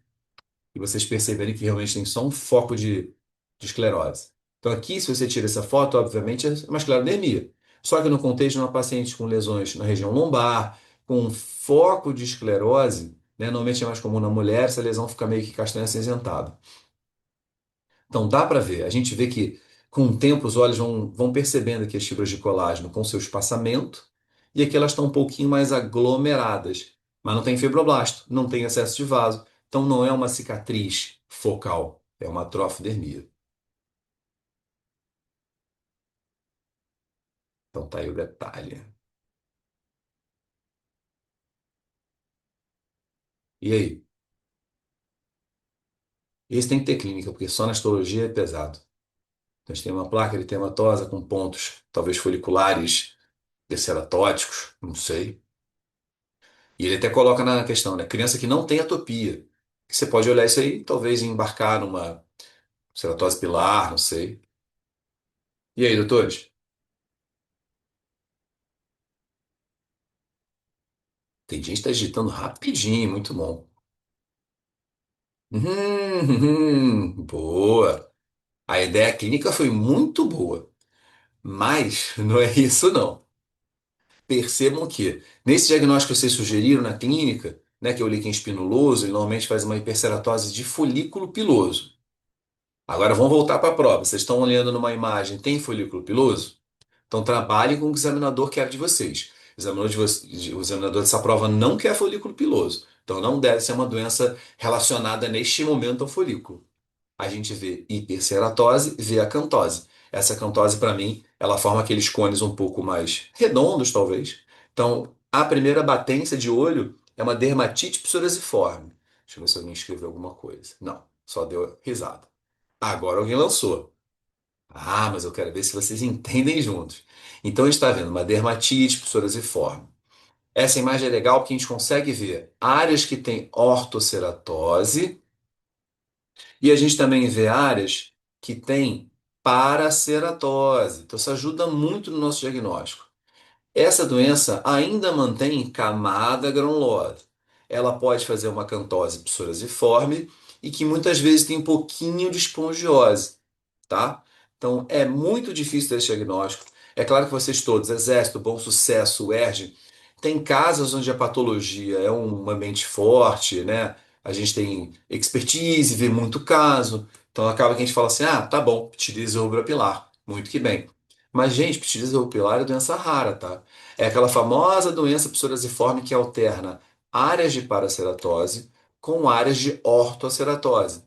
e vocês perceberem que realmente tem só um foco de esclerose. Então, aqui, se você tira essa foto, obviamente é uma esclerodermia. Só que no contexto de uma paciente com lesões na região lombar, com foco de esclerose, né, normalmente é mais comum na mulher, essa lesão fica meio que castanha acinzentada. Então, dá para ver. A gente vê que, com o tempo, os olhos vão percebendo que as fibras de colágeno com seu espaçamento e aqui elas estão um pouquinho mais aglomeradas, mas não tem fibroblasto, não tem excesso de vaso. Então, não é uma cicatriz focal, é uma atrofodermia. Então, tá aí o detalhe. E aí? Esse tem que ter clínica, porque só na histologia é pesado. Então, a gente tem uma placa eritematosa com pontos, talvez foliculares, desceratóticos, não sei. E ele até coloca na questão, né? Criança que não tem atopia. Você pode olhar isso aí, talvez embarcar numa ceratose pilar, não sei. E aí, doutores? Tem gente que está digitando rapidinho, muito bom. Boa. A ideia clínica foi muito boa, mas não é isso não. Percebam que, nesse diagnóstico que vocês sugeriram na clínica, né, que é o líquen espinuloso, ele normalmente faz uma hiperceratose de folículo piloso. Agora vamos voltar para a prova. Vocês estão olhando numa imagem, tem folículo piloso? Então trabalhem com o que o examinador quer de vocês. O examinador dessa prova não quer folículo piloso. Então não deve ser uma doença relacionada neste momento ao folículo. A gente vê hiperceratose, vê acantose. Essa acantose, para mim, ela forma aqueles cones um pouco mais redondos, talvez. Então, a primeira batência de olho é uma dermatite psoriasiforme. Deixa eu ver se alguém escreveu alguma coisa. Não, só deu risada. Agora alguém lançou. Ah, mas eu quero ver se vocês entendem juntos. Então, a gente está vendo uma dermatite psoriasiforme. Essa imagem é legal porque a gente consegue ver áreas que têm ortoceratose e a gente também vê áreas que têm paraceratose. Então, isso ajuda muito no nosso diagnóstico. Essa doença ainda mantém camada granulosa. Ela pode fazer uma cantose psoriasiforme e que muitas vezes tem um pouquinho de espongiose, tá? Então é muito difícil ter esse diagnóstico. É claro que vocês todos, Exército, Bom Sucesso, UERJ, tem casos onde a patologia é um ambiente forte, né? A gente tem expertise, vê muito caso. Então acaba que a gente fala assim: ah, tá bom, pitilismo rubropilar. Muito que bem. Mas, gente, pitilismo rubropilar é doença rara, tá? É aquela famosa doença psoriasiforme que alterna áreas de paraceratose com áreas de ortoceratose.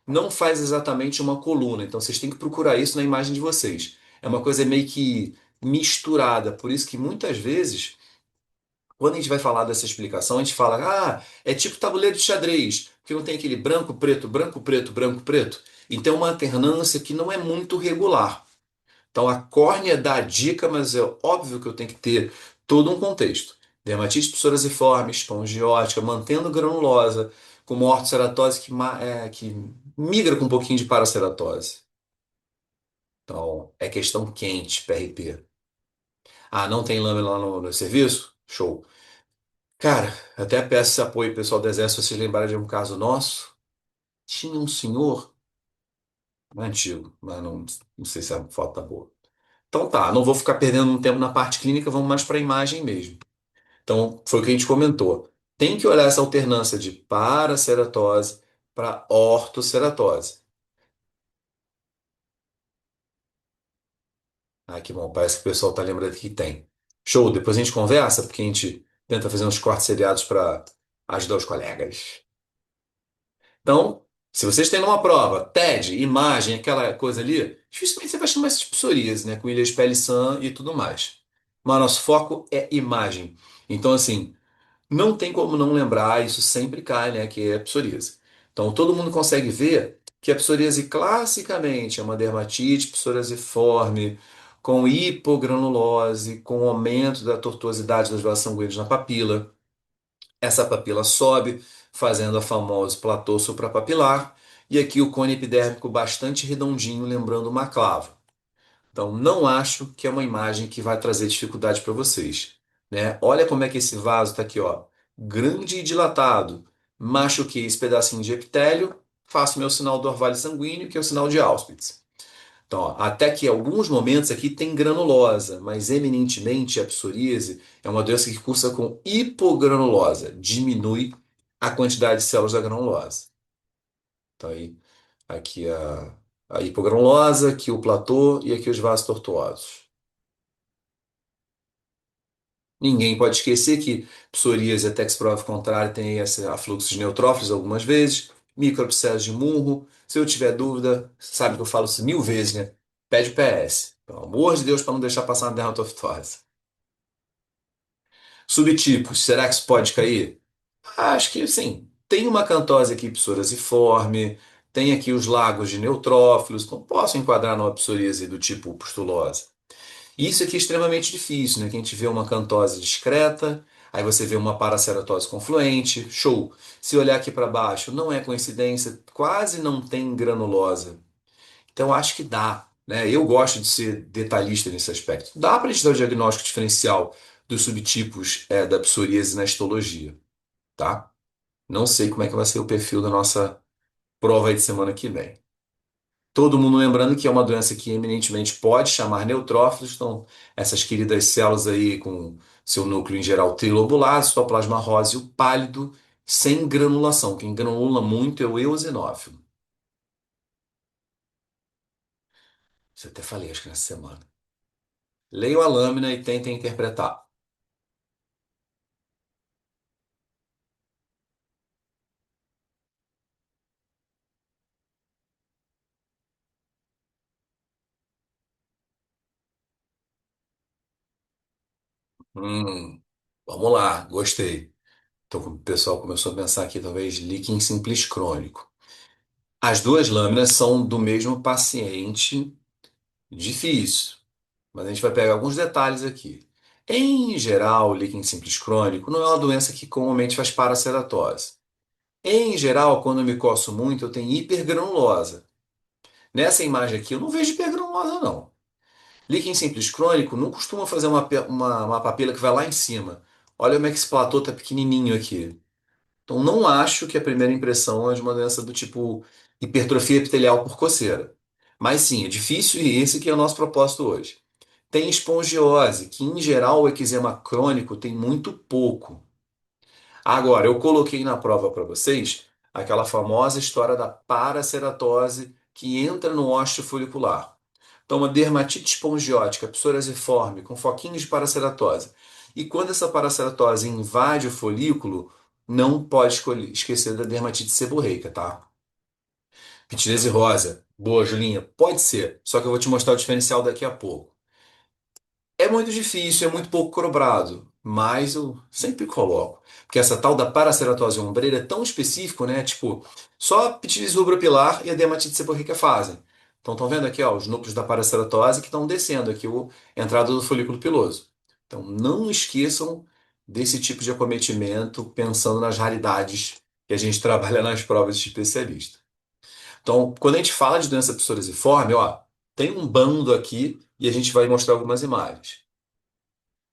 Não faz exatamente uma coluna, então vocês têm que procurar isso na imagem de vocês. É uma coisa meio que misturada, por isso que muitas vezes, quando a gente vai falar dessa explicação, a gente fala, ah, é tipo tabuleiro de xadrez, que não tem aquele branco, preto, branco, preto, branco, preto. Então, é uma alternância que não é muito regular. Então a córnea dá a dica, mas é óbvio que eu tenho que ter todo um contexto. Dermatite psoriasiforme, espongiótica, mantendo granulosa, com uma ortoceratose que migra com um pouquinho de paraceratose. Então, é questão quente, PRP. Ah, não tem lâmina lá no serviço? Show. Cara, até peço esse apoio pessoal do Exército, se vocês lembrarem de um caso nosso. Tinha um senhor, antigo, mas não sei se a foto tá boa. Então tá, não vou ficar perdendo um tempo na parte clínica, vamos mais para a imagem mesmo. Então, foi o que a gente comentou. Tem que olhar essa alternância de paraceratose para ortoceratose. Ah, que bom, parece que o pessoal tá lembrando que tem. Show, depois a gente conversa, porque a gente tenta fazer uns cortes seriados para ajudar os colegas. Então, se vocês têm uma prova, TED, imagem, aquela coisa ali, dificilmente você vai chamar isso de psoríase, né? Com ilhas pele sã e tudo mais. Mas nosso foco é imagem. Então, assim, não tem como não lembrar, isso sempre cai, né? Que é psoríase. Então, todo mundo consegue ver que a psoríase classicamente é uma dermatite psoriasiforme, com hipogranulose, com aumento da tortuosidade das vasos sanguíneos na papila. Essa papila sobe, fazendo a famosa platô suprapapilar, e aqui o cone epidérmico bastante redondinho, lembrando uma clava. Então, não acho que é uma imagem que vai trazer dificuldade para vocês, né? Olha como é que esse vaso está aqui, ó, grande e dilatado. Machuquei esse pedacinho de epitélio, faço meu sinal do orvalho sanguíneo, que é o sinal de Auschwitz. Então, ó, até que em alguns momentos aqui tem granulosa, mas eminentemente a psoríase é uma doença que cursa com hipogranulosa, diminui a quantidade de células da granulosa. Então, aí, aqui a hipogranulosa, aqui o platô e aqui os vasos tortuosos. Ninguém pode esquecer que psoríase, até que se prove o contrário, tem esse afluxo de neutrófilos algumas vezes, microabscesso de Munro. Se eu tiver dúvida, sabe que eu falo isso 1000 vezes, né? Pede o PS. Pelo amor de Deus, para não deixar passar uma dermatofitose. Subtipos, será que isso pode cair? Acho que sim. Tem uma cantose aqui psoriasiforme, tem aqui os lagos de neutrófilos, então posso enquadrar numa psoríase do tipo pustulose. Isso aqui é extremamente difícil, né? Que a gente vê uma cantose discreta, aí você vê uma paraceratose confluente, show. Se olhar aqui para baixo, não é coincidência, quase não tem granulosa. Então acho que dá, né? Eu gosto de ser detalhista nesse aspecto. Dá para a gente dar o diagnóstico diferencial dos subtipos da psoríase na histologia, tá? Não sei como é que vai ser o perfil da nossa prova aí de semana que vem. Todo mundo lembrando que é uma doença que eminentemente pode chamar neutrófilos, então essas queridas células aí com seu núcleo em geral trilobulado, citoplasma róseo pálido, sem granulação. Quem granula muito é o eosinófilo. Isso eu até falei, acho que nessa semana. Leiam a lâmina e tentem interpretar. Hum, vamos lá, gostei. Então, o pessoal começou a pensar aqui, talvez, líquen simples crônico. As duas lâminas são do mesmo paciente, difícil, mas a gente vai pegar alguns detalhes aqui. Em geral, o líquen simples crônico não é uma doença que comumente faz paraceratose. Em geral, quando eu me coço muito, eu tenho hipergranulose. Nessa imagem aqui, eu não vejo hipergranulose, não. Líquen simples crônico não costuma fazer uma papila que vai lá em cima. Olha como é que esse platô tá pequenininho aqui. Então, não acho que a primeira impressão é de uma doença do tipo hipertrofia epitelial por coceira. Mas sim, é difícil e esse que é o nosso propósito hoje. Tem espongiose, que em geral o eczema crônico tem muito pouco. Agora, eu coloquei na prova para vocês aquela famosa história da paraceratose que entra no ósseo folicular. Então, uma dermatite espongiótica psoriasiforme com foquinhos de paraceratose. E quando essa paraceratose invade o folículo, não pode esquecer da dermatite seborreica, tá? Pityriase rosa. Boa, Julinha. Pode ser, só que eu vou te mostrar o diferencial daqui a pouco. É muito difícil, é muito pouco cobrado, mas eu sempre coloco. Porque essa tal da paraceratose ombreira é tão específico, né? Tipo, só a pitilis rubropilar e a dermatite seborreica fazem. Então, estão vendo aqui, ó, os núcleos da paraceratose que estão descendo aqui, a entrada do folículo piloso. Então, não esqueçam desse tipo de acometimento, pensando nas raridades que a gente trabalha nas provas de especialista. Então, quando a gente fala de doença psoriasiforme, ó, tem um bando aqui e a gente vai mostrar algumas imagens.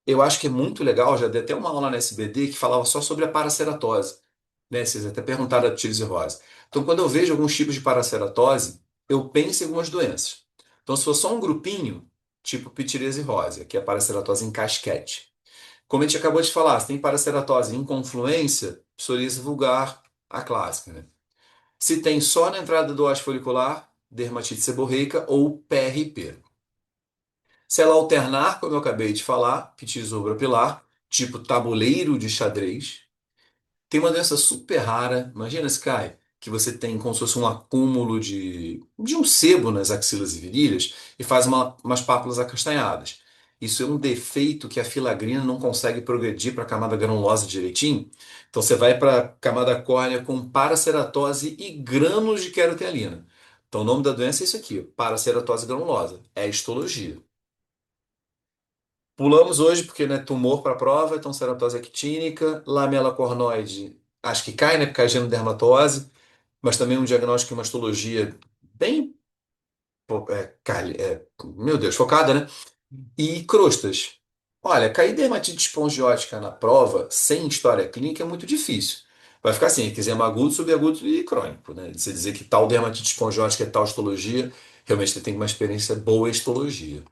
Eu acho que é muito legal, já dei até uma aula na SBD que falava só sobre a paraceratose, né? Vocês até perguntaram a psoríase rosa. Então, quando eu vejo alguns tipos de paraceratose, eu penso em algumas doenças. Então, se for só um grupinho, tipo psoríase rosa, que é a paraceratose em casquete. Como a gente acabou de falar, se tem paraceratose em confluência, psoríase vulgar, a clássica, né? Se tem só na entrada do ácido folicular, dermatite seborreica ou PRP. Se ela alternar, como eu acabei de falar, ptisoura pilar, tipo tabuleiro de xadrez, tem uma doença super rara, imagina se cai, que você tem como se fosse um acúmulo de um sebo nas axilas e virilhas e faz umas pápulas acastanhadas. Isso é um defeito que a filagrina não consegue progredir para a camada granulosa direitinho. Então você vai para a camada córnea com paraceratose e grânulos de queratina. Então o nome da doença é isso aqui, paraceratose granulosa. É histologia. Pulamos hoje porque, né, tumor para a prova, então ceratose actínica, lamela cornoide, acho que cai, né, porque cai genodermatose, mas também um diagnóstico em mastologia bem, pô, meu Deus, focada, né? E crostas. Olha, cair dermatite espongiótica na prova sem história clínica é muito difícil. Vai ficar assim, eczema agudo, subagudo e crônico, né? Você dizer que tal dermatite espongiótica é tal histologia, realmente você tem uma experiência boa em histologia.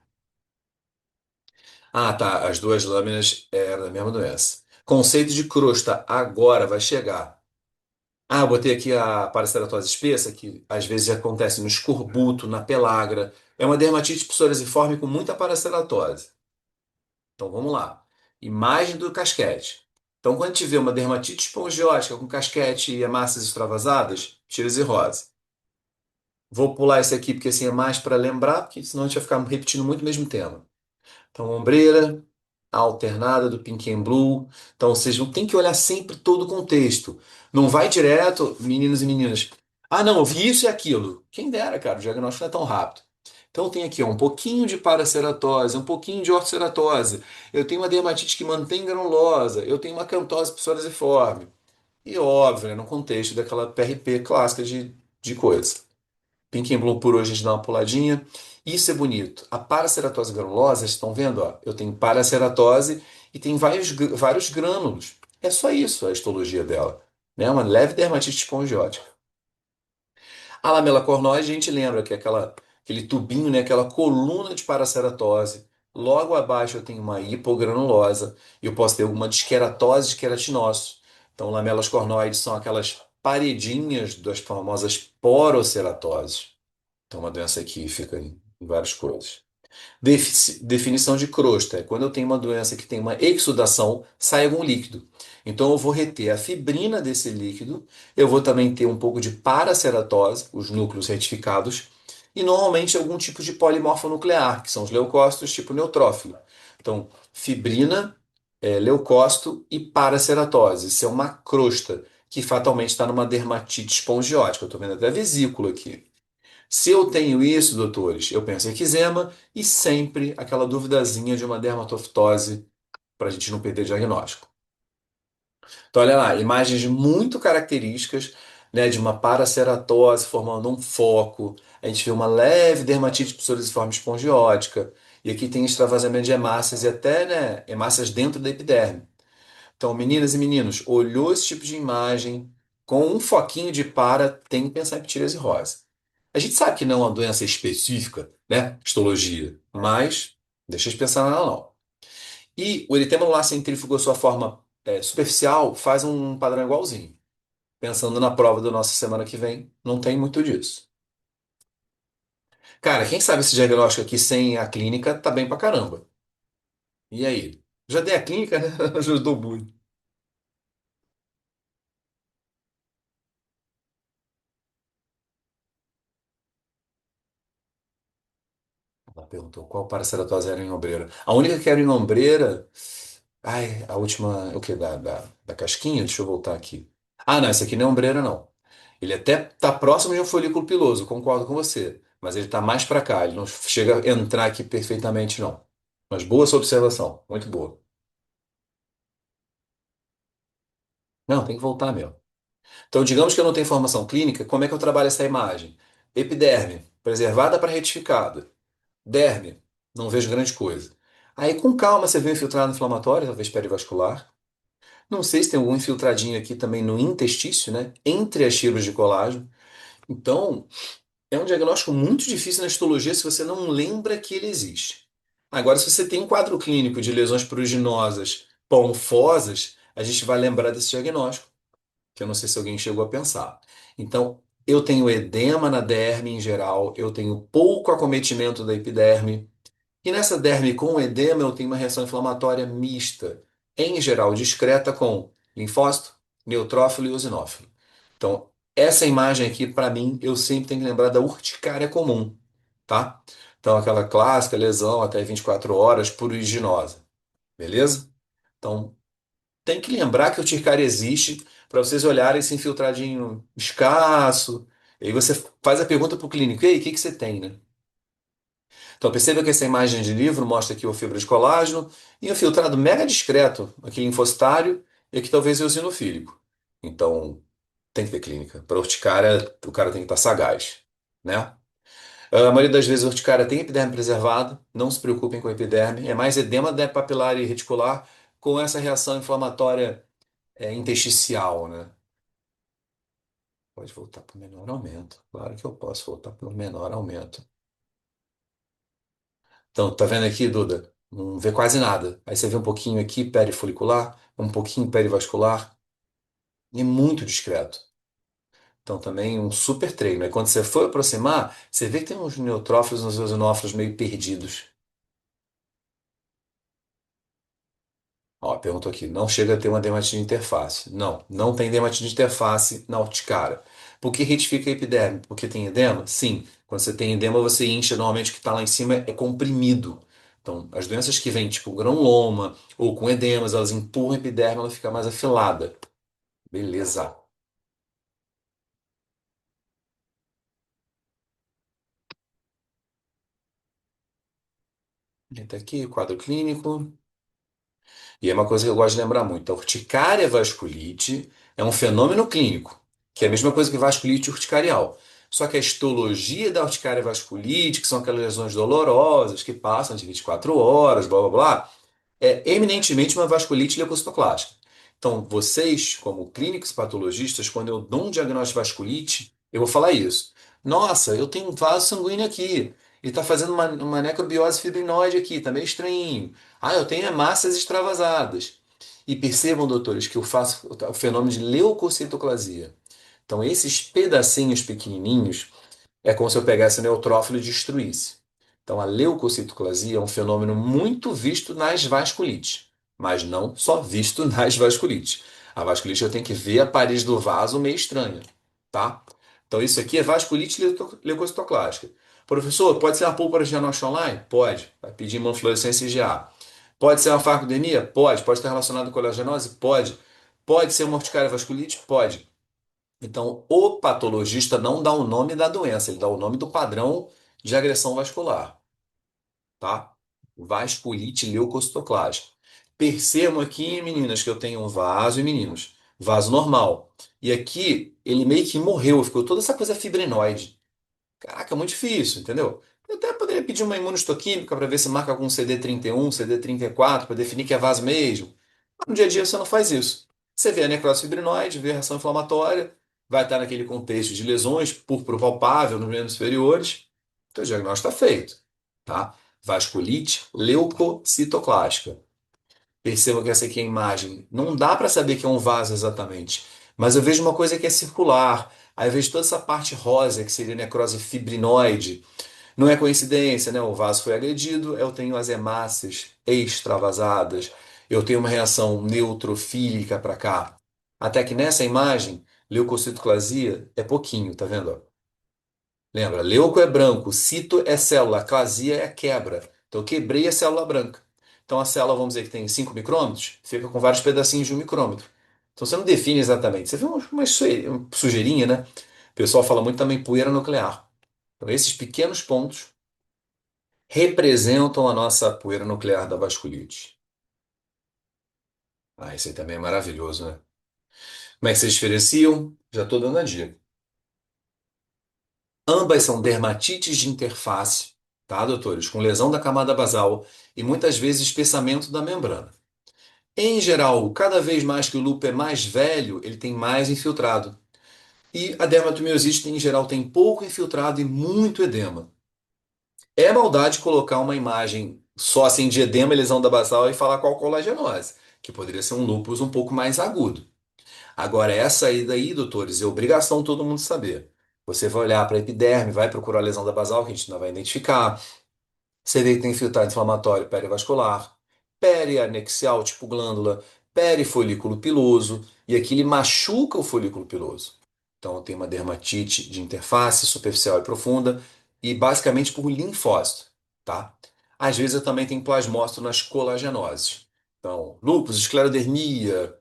Ah, tá. As duas lâminas eram da mesma doença. Conceito de crosta agora vai chegar. Ah, eu botei aqui a paraceratose espessa, que às vezes acontece no escorbuto, na pelagra. É uma dermatite psoriasiforme com muita paraceratose. Então vamos lá. Imagem do casquete. Então, quando a gente vê uma dermatite espongiótica com casquete e hemácias extravasadas, tira rosa. Vou pular esse aqui porque assim é mais para lembrar, porque senão a gente vai ficar repetindo muito o mesmo tema. Então, ombreira, alternada do Pink and Blue. Então, vocês não tem que olhar sempre todo o contexto. Não vai direto, meninos e meninas. Ah, não, eu vi isso e aquilo. Quem dera, cara, o diagnóstico não é tão rápido. Então, tem aqui ó, um pouquinho de paraceratose, um pouquinho de ortoceratose. Eu tenho uma dermatite que mantém granulosa. Eu tenho uma cantose psoriasiforme. E óbvio, né, no contexto daquela PRP clássica de coisa. Pink and Blue por hoje a gente dá uma puladinha. Isso é bonito. A paraceratose granulosa, vocês estão vendo? Ó, eu tenho paraceratose e tem vários grânulos. É só isso a histologia dela. Né? Uma leve dermatite espongiótica. A lamela cornoide, a gente lembra que é aquele tubinho, né? Aquela coluna de paraceratose. Logo abaixo eu tenho uma hipogranulosa e eu posso ter alguma disqueratose de queratinócitos. Então, lamelas cornoides são aquelas paredinhas das famosas poroceratoses. Então, uma doença que fica em várias coisas. Definição de crosta é quando eu tenho uma doença que tem uma exudação, sai algum líquido. Então, eu vou reter a fibrina desse líquido, eu vou também ter um pouco de paraceratose, os núcleos retificados, e normalmente algum tipo de polimorfo nuclear, que são os leucócitos tipo neutrófilo. Então, fibrina, leucócito e paraceratose. Isso é uma crosta, que fatalmente está numa dermatite espongiótica. Eu estou vendo até a vesícula aqui. Se eu tenho isso, doutores, eu penso em eczema e sempre aquela duvidazinha de uma dermatofitose para a gente não perder diagnóstico. Então, olha lá, imagens muito características, né, de uma paraceratose formando um foco. A gente vê uma leve dermatite psoriasiforme espongiótica. E aqui tem extravasamento de hemácias e até, né, hemácias dentro da epiderme. Então, meninas e meninos, olhou esse tipo de imagem com um foquinho de para, tem que pensar em psoríase rosa. A gente sabe que não é uma doença específica, né? Histologia, mas deixa eu pensar nela não. E o eritema anular centrífugo, sua forma superficial, faz um padrão igualzinho. Pensando na prova da nossa semana que vem, não tem muito disso. Cara, quem sabe esse diagnóstico aqui sem a clínica tá bem pra caramba. E aí? Já dei a clínica, né? Ajudou muito. Ela perguntou qual paraceratose era em ombreira. A única que era em ombreira. Ai, a última. O quê? Da casquinha? Deixa eu voltar aqui. Ah, não, esse aqui não é ombreira, não. Ele até tá próximo de um folículo piloso, concordo com você. Mas ele tá mais para cá. Ele não chega a entrar aqui perfeitamente, não. Mas boa sua observação. Muito boa. Não, tem que voltar mesmo. Então, digamos que eu não tenho formação clínica, como é que eu trabalho essa imagem? Epiderme, preservada para retificada. Derme, não vejo grande coisa. Aí com calma você vê um infiltrado inflamatório, talvez perivascular. Não sei se tem algum infiltradinho aqui também no interstício, né? Entre as fibras de colágeno. Então, é um diagnóstico muito difícil na histologia se você não lembra que ele existe. Agora, se você tem um quadro clínico de lesões pruriginosas ponfosas, a gente vai lembrar desse diagnóstico, que eu não sei se alguém chegou a pensar. Então, eu tenho edema na derme em geral, eu tenho pouco acometimento da epiderme, e nessa derme com edema eu tenho uma reação inflamatória mista, em geral discreta com linfócito, neutrófilo e eosinófilo. Então, essa imagem aqui, para mim, eu sempre tenho que lembrar da urticária comum, tá? Então, aquela clássica lesão até 24 horas pruriginosa, beleza? Então, tem que lembrar que a urticária existe para vocês olharem esse infiltradinho escasso. E aí você faz a pergunta para o clínico: ei, o que que você tem, né? Então perceba que essa imagem de livro mostra aqui o fibra de colágeno e um filtrado mega discreto, aqui linfocitário e aqui talvez eosinofílico. Então tem que ter clínica. Para urticária, o cara tem que estar sagaz, né? A maioria das vezes a urticária tem epiderme preservado, não se preocupem com a epiderme, é mais edema papilar e reticular com essa reação inflamatória intersticial, né? Pode voltar para o menor aumento. Claro que eu posso voltar para o menor aumento. Então, tá vendo aqui, Duda? Não vê quase nada. Aí você vê um pouquinho aqui perifolicular, um pouquinho perivascular, e é muito discreto. Então, também um super treino. Aí, quando você for aproximar, você vê que tem uns neutrófilos, uns eosinófilos meio perdidos. Ó, perguntou aqui, não chega a ter uma dermatite de interface. Não, não tem dermatite de interface na urticária. Por que retifica a epiderme? Porque tem edema? Sim. Quando você tem edema, você incha, normalmente o que está lá em cima é comprimido. Então, as doenças que vêm, tipo granuloma ou com edemas, elas empurram a epiderme, ela fica mais afilada. Beleza. Entra aqui, quadro clínico. E é uma coisa que eu gosto de lembrar muito. A urticária vasculite é um fenômeno clínico, que é a mesma coisa que vasculite urticarial. Só que a histologia da urticária vasculite, que são aquelas lesões dolorosas que passam de 24 horas, blá blá blá, é eminentemente uma vasculite leucocitoclástica. Então, vocês, como clínicos patologistas, quando eu dou um diagnóstico de vasculite, eu vou falar isso. Nossa, eu tenho um vaso sanguíneo aqui. Ele está fazendo uma necrobiose fibrinoide aqui, está meio estranho. Ah, eu tenho hemácias extravasadas. E percebam, doutores, que eu faço o fenômeno de leucocitoclasia. Então, esses pedacinhos pequenininhos é como se eu pegasse o neutrófilo e destruísse. Então, a leucocitoclasia é um fenômeno muito visto nas vasculites, mas não só visto nas vasculites. A vasculite eu tenho que ver a parede do vaso meio estranha, tá? Então, isso aqui é vasculite leucocitoclástica. Professor, pode ser uma púlpura de diagnóstico online? Pode. Vai pedir imunofluorescência IgA. Pode ser uma farcodemia? Pode. Pode estar relacionado com collagenose? Pode. Pode ser uma urticária vasculite? Pode. Então, o patologista não dá o nome da doença, ele dá o nome do padrão de agressão vascular, tá? Vasculite leucocitoclásica. Percebam aqui, meninas, que eu tenho um vaso e meninos, vaso normal. E aqui ele meio que morreu, ficou toda essa coisa fibrinoide. Caraca, muito difícil, entendeu? Eu até poderia pedir uma imunohistoquímica para ver se marca algum CD31, CD34, para definir que é vaso mesmo. No dia a dia você não faz isso. Você vê a necrose fibrinoide, vê a reação inflamatória, vai estar naquele contexto de lesões, púrpura palpável nos membros superiores. Então o diagnóstico está feito, tá? Vasculite leucocitoclástica. Perceba que essa aqui é a imagem. Não dá para saber que é um vaso exatamente, mas eu vejo uma coisa que é circular. Aí eu vejo toda essa parte rosa, que seria necrose fibrinoide. Não é coincidência, né? O vaso foi agredido, eu tenho as hemácias extravasadas, eu tenho uma reação neutrofílica para cá. Até que nessa imagem, leucocitoclasia é pouquinho, tá vendo? Ó? Lembra? Leuco é branco, cito é célula, clasia é quebra. Então eu quebrei a célula branca. Então a célula, vamos dizer que tem 5 micrômetros, fica com vários pedacinhos de 1 micrômetro. Então você não define exatamente. Você vê uma sujeirinha, né? O pessoal fala muito também poeira nuclear. Então esses pequenos pontos representam a nossa poeira nuclear da vasculite. Ah, isso aí também é maravilhoso, né? Como é que vocês diferenciam? Já estou dando a dica. Ambas são dermatites de interface. tá, doutores? Com lesão da camada basal e muitas vezes espessamento da membrana. Em geral, cada vez mais que o lúpus é mais velho, ele tem mais infiltrado. E a dermatomiosite, em geral, tem pouco infiltrado e muito edema. É maldade colocar uma imagem só assim de edema e lesão da basal e falar qual colagenose, que poderia ser um lúpus um pouco mais agudo. Agora, essa aí daí, doutores, é obrigação todo mundo saber. Você vai olhar para a epiderme, vai procurar a lesão da basal, que a gente não vai identificar. Você vê que tem infiltrado inflamatório perivascular, perianexial, tipo glândula, perifolículo piloso, e aqui ele machuca o folículo piloso. Então tem uma dermatite de interface superficial e profunda, e basicamente por linfócito, tá? Às vezes eu também tenho plasmócito nas colagenoses. Então, lúpus, esclerodermia,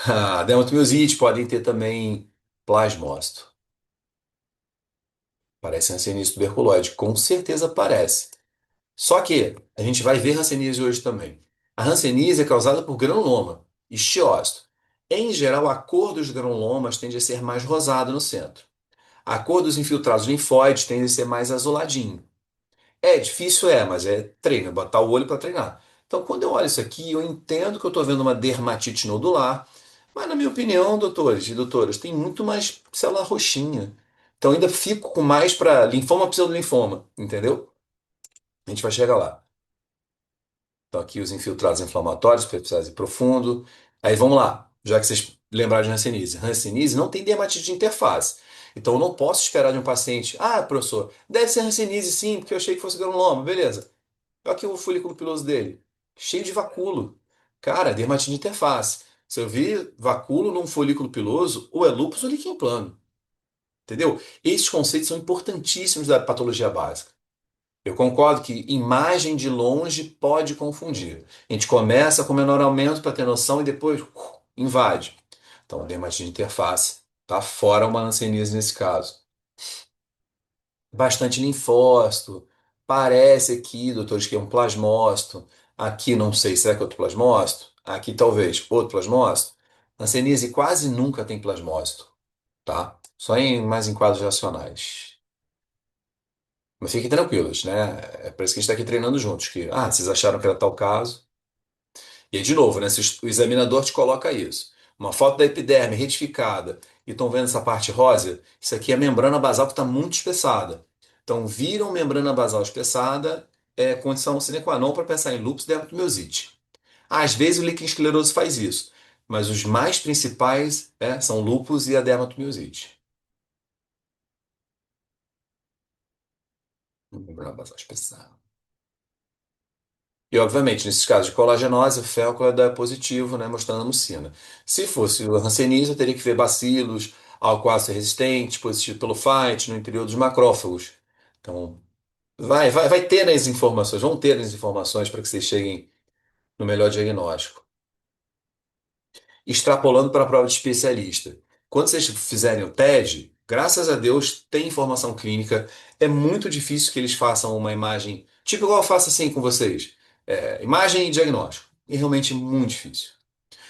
a dermatomiosite podem ter também plasmócito. Parece hanseníase tuberculose, com certeza parece. Só que a gente vai ver hanseníase hoje também. A hanseníase é causada por granuloma, estiócito. Em geral, a cor dos granulomas tende a ser mais rosada no centro. A cor dos infiltrados linfóides tende a ser mais azuladinho. É difícil, mas é treino, é botar o olho para treinar. Então, quando eu olho isso aqui, eu entendo que eu estou vendo uma dermatite nodular, mas na minha opinião, doutores e doutoras, tem muito mais célula roxinha. Então, ainda fico com mais para linfoma pseudolinfoma, entendeu? A gente vai chegar lá. Então, aqui os infiltrados inflamatórios, superficiais e profundo. Aí vamos lá, já que vocês lembraram de Hanseníase. Hanseníase não tem dermatite de interface. Então, eu não posso esperar de um paciente. Ah, professor, deve ser Hanseníase sim, porque eu achei que fosse granuloma. Beleza. Olha aqui o folículo piloso dele, cheio de vacúolo. Cara, dermatite de interface. Se eu vi vacúolo num folículo piloso, ou é lúpus ou líquen plano. Entendeu? Esses conceitos são importantíssimos da patologia básica. Eu concordo que imagem de longe pode confundir. A gente começa com menor aumento para ter noção e depois invade. Então, dermatite de interface. Tá fora uma hanseníase nesse caso. Bastante linfócito. Parece aqui, doutores, que é um plasmócito. Aqui não sei, será que é outro plasmócito? Aqui talvez outro plasmócito. Hanseníase quase nunca tem plasmócito, tá? Só mais em quadros racionais. Mas fiquem tranquilos, né? É por isso que a gente está aqui treinando juntos. Que, vocês acharam que era tal caso? E aí, de novo, né? Se o examinador te coloca isso, uma foto da epiderme retificada, e estão vendo essa parte rosa, isso aqui é a membrana basal que está muito espessada. Então, viram membrana basal espessada, é condição sine qua non para pensar em lúpus e dermatomiosite. Às vezes o líquen escleroso faz isso, mas os mais principais são lúpus e a dermatomiosite. Membrana basal espessada. E, obviamente, nesses casos de colagenose, o fécula dá positivo, né, mostrando a mucina. Se fosse o hanseníase, eu teria que ver bacilos, alcoáceo resistente, positivo pelo fight, no interior dos macrófagos. Então, vai ter as informações, vão ter as informações para que vocês cheguem no melhor diagnóstico. Extrapolando para a prova de especialista. Quando vocês fizerem o TED, graças a Deus, tem informação clínica. É muito difícil que eles façam uma imagem, tipo igual eu faço assim com vocês. Imagem e diagnóstico. É realmente muito difícil.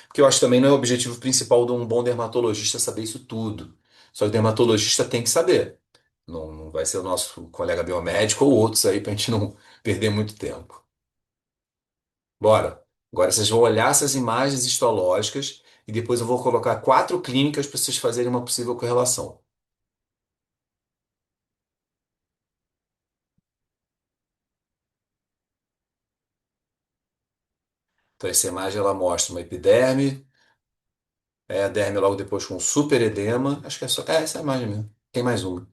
Porque eu acho que também não é o objetivo principal de um bom dermatologista saber isso tudo. Só que o dermatologista tem que saber. Não vai ser o nosso colega biomédico ou outros aí para a gente não perder muito tempo. Bora. Agora vocês vão olhar essas imagens histológicas e depois eu vou colocar 4 clínicas para vocês fazerem uma possível correlação. Então essa imagem ela mostra uma epiderme, a derme logo depois com super edema. Acho que é só. Essa é a imagem mesmo. Tem mais uma.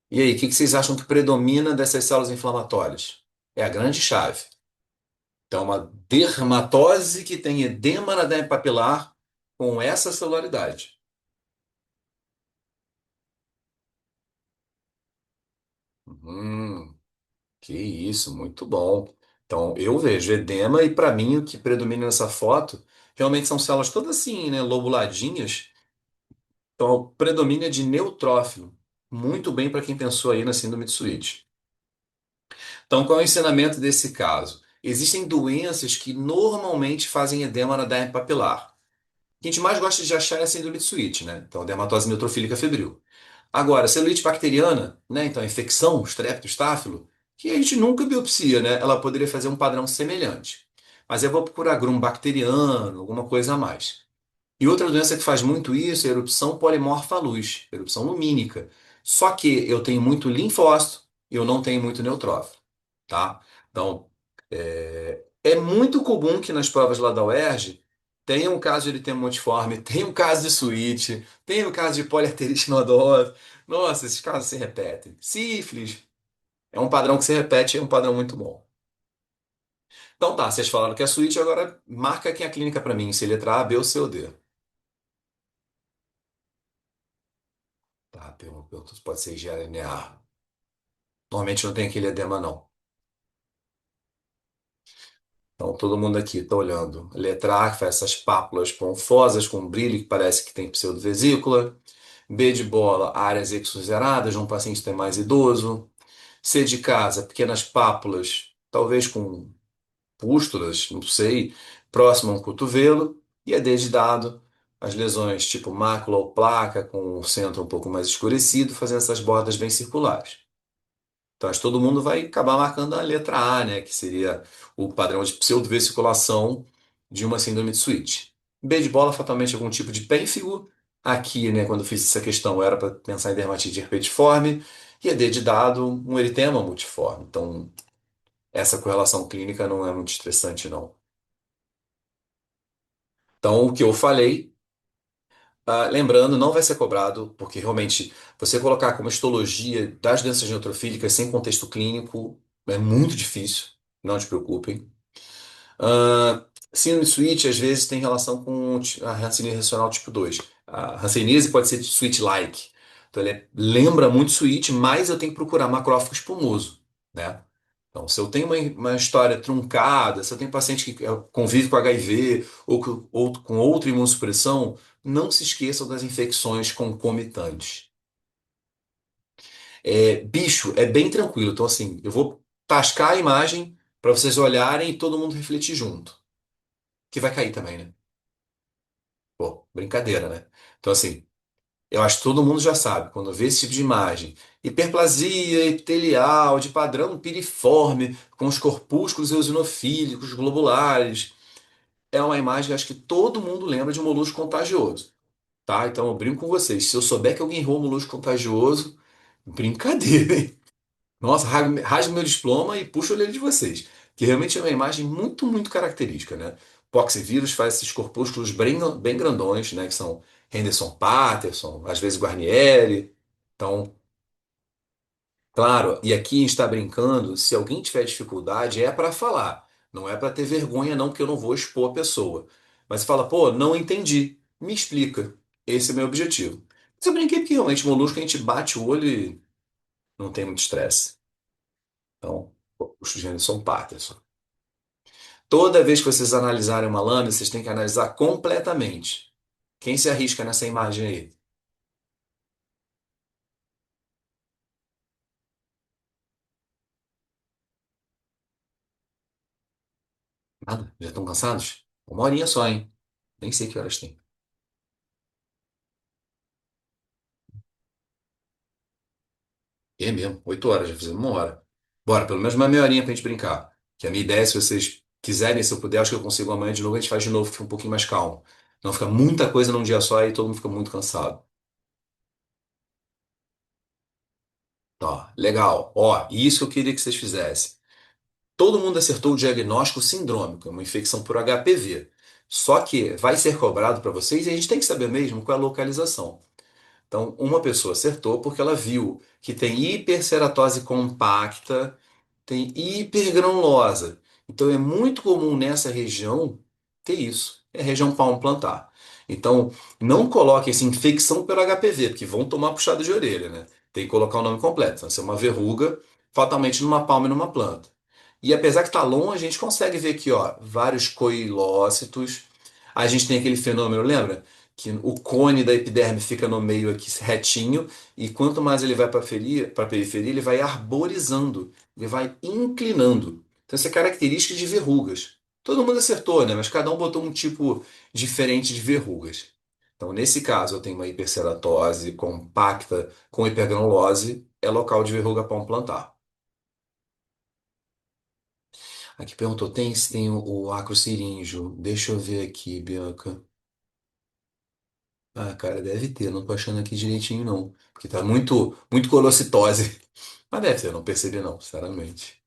E aí, o que que vocês acham que predomina dessas células inflamatórias? É a grande chave. Então, uma dermatose que tem edema na derme papilar com essa celularidade. Hum, que isso, muito bom. Então, eu vejo edema e, para mim, o que predomina nessa foto realmente são células todas assim, né, lobuladinhas. Então, o predomínio é de neutrófilo. Muito bem para quem pensou aí na síndrome de Switch. Então, qual é o ensinamento desse caso? Existem doenças que normalmente fazem edema na derme papilar. O que a gente mais gosta de achar é a síndrome de Switch, né? Então, dermatose neutrofílica febril. Agora, celulite bacteriana, né? Então, infecção, estrepto, estáfilo, que a gente nunca biopsia, né? Ela poderia fazer um padrão semelhante. Mas eu vou procurar grumo bacteriano, alguma coisa a mais. E outra doença que faz muito isso é a erupção polimorfa à luz, erupção lumínica. Só que eu tenho muito linfócito e eu não tenho muito neutrófilo, tá? Então, é muito comum que nas provas lá da UERJ tenha um caso de eritema multiforme, tenha um caso de suíte, tenha um caso de poliarterite nodosa. Nossa, esses casos se repetem. Sífilis é um padrão que se repete, é um padrão muito bom. Então tá, vocês falaram que é suíte, agora marca aqui a clínica para mim, se letra A, B ou C ou D. Tá, pode ser IgA linear. Normalmente não tem aquele edema, não. Então, todo mundo aqui está olhando. Letra A, que faz essas pápulas ponfosas com brilho que parece que tem pseudovesícula. B de bola, áreas exuseradas, num paciente tem mais idoso. C de casa, pequenas pápulas, talvez com pústulas, não sei, próximo a um cotovelo. E a D de dado, as lesões tipo mácula ou placa, com o centro um pouco mais escurecido, fazendo essas bordas bem circulares. Então, acho que todo mundo vai acabar marcando a letra A, né? Que seria o padrão de pseudovesiculação de uma síndrome de Switch. B de bola, fatalmente algum tipo de pênfigo. Aqui, né, quando eu fiz essa questão, era para pensar em dermatite herpetiforme. E a D de dado, um eritema multiforme. Então, essa correlação clínica não é muito estressante, não. Então, o que eu falei, lembrando, não vai ser cobrado, porque realmente você colocar como histologia das doenças neutrofílicas sem contexto clínico é muito difícil. Não te preocupem. Síndrome de Switch às vezes tem relação com a hanseníase relacional tipo 2. A hanseníase pode ser Switch-like. Então ele lembra muito Switch, mas eu tenho que procurar macrófago espumoso, né? Então, se eu tenho uma história truncada, se eu tenho paciente que convive com HIV ou com outra imunossupressão, não se esqueçam das infecções concomitantes. Bicho, é bem tranquilo. Então, assim, eu vou tascar a imagem para vocês olharem e todo mundo refletir junto. Que vai cair também, né? Pô, brincadeira, né? Então, assim, eu acho que todo mundo já sabe, quando vê esse tipo de imagem, hiperplasia epitelial de padrão piriforme, com os corpúsculos eosinofílicos globulares, é uma imagem que acho que todo mundo lembra de um molusco contagioso, tá? Então, eu brinco com vocês, se eu souber que alguém errou um molusco contagioso, brincadeira, hein? Nossa, rasga meu diploma e puxa o olho de vocês. Que realmente é uma imagem muito, muito característica, né? Poxvírus faz esses corpúsculos bem grandões, né? Que são Henderson Patterson, às vezes Guarnieri. Então, claro, e aqui a gente está brincando, se alguém tiver dificuldade, é para falar. Não é para ter vergonha, não, porque eu não vou expor a pessoa. Mas fala, pô, não entendi. Me explica. Esse é o meu objetivo. Mas eu brinquei porque realmente molusco a gente bate o olho e não tem muito estresse. Então, os gêneros são Patterson. Toda vez que vocês analisarem uma lâmina, vocês têm que analisar completamente. Quem se arrisca nessa imagem aí? Nada? Já estão cansados? Uma horinha só, hein? Nem sei que horas tem. É mesmo, 8 horas, já fizemos uma hora. Bora, pelo menos uma meia horinha pra gente brincar. Que a minha ideia, se vocês quiserem, se eu puder, acho que eu consigo amanhã de novo, a gente faz de novo, fica um pouquinho mais calmo. Não fica muita coisa num dia só e todo mundo fica muito cansado. Tá, legal. Ó, isso que eu queria que vocês fizessem. Todo mundo acertou o diagnóstico sindrômico, é uma infecção por HPV. Só que vai ser cobrado para vocês e a gente tem que saber mesmo qual é a localização. Então, uma pessoa acertou porque ela viu que tem hiperceratose compacta, tem hipergranulosa. Então, é muito comum nessa região ter isso. É a região palmo plantar. Então, não coloque essa infecção pelo HPV, porque vão tomar puxada de orelha, né? Tem que colocar o nome completo. Vai ser uma verruga, fatalmente numa palma e numa planta. E apesar que está longe, a gente consegue ver aqui, ó, vários coilócitos. A gente tem aquele fenômeno, lembra? Que o cone da epiderme fica no meio aqui retinho, e quanto mais ele vai para a periferia, ele vai arborizando, ele vai inclinando. Então, essa é característica de verrugas. Todo mundo acertou, né? Mas cada um botou um tipo diferente de verrugas. Então, nesse caso, eu tenho uma hiperceratose compacta com hipergranulose, é local de verruga pão plantar. Aqui perguntou, se tem o acroceríngeo? Deixa eu ver aqui, Bianca. Ah, cara, deve ter, não tô achando aqui direitinho não, porque tá muito colocitose. Mas deve ter, eu não percebi não, sinceramente.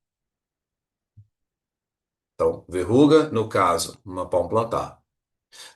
Então, verruga, no caso, uma palma plantar.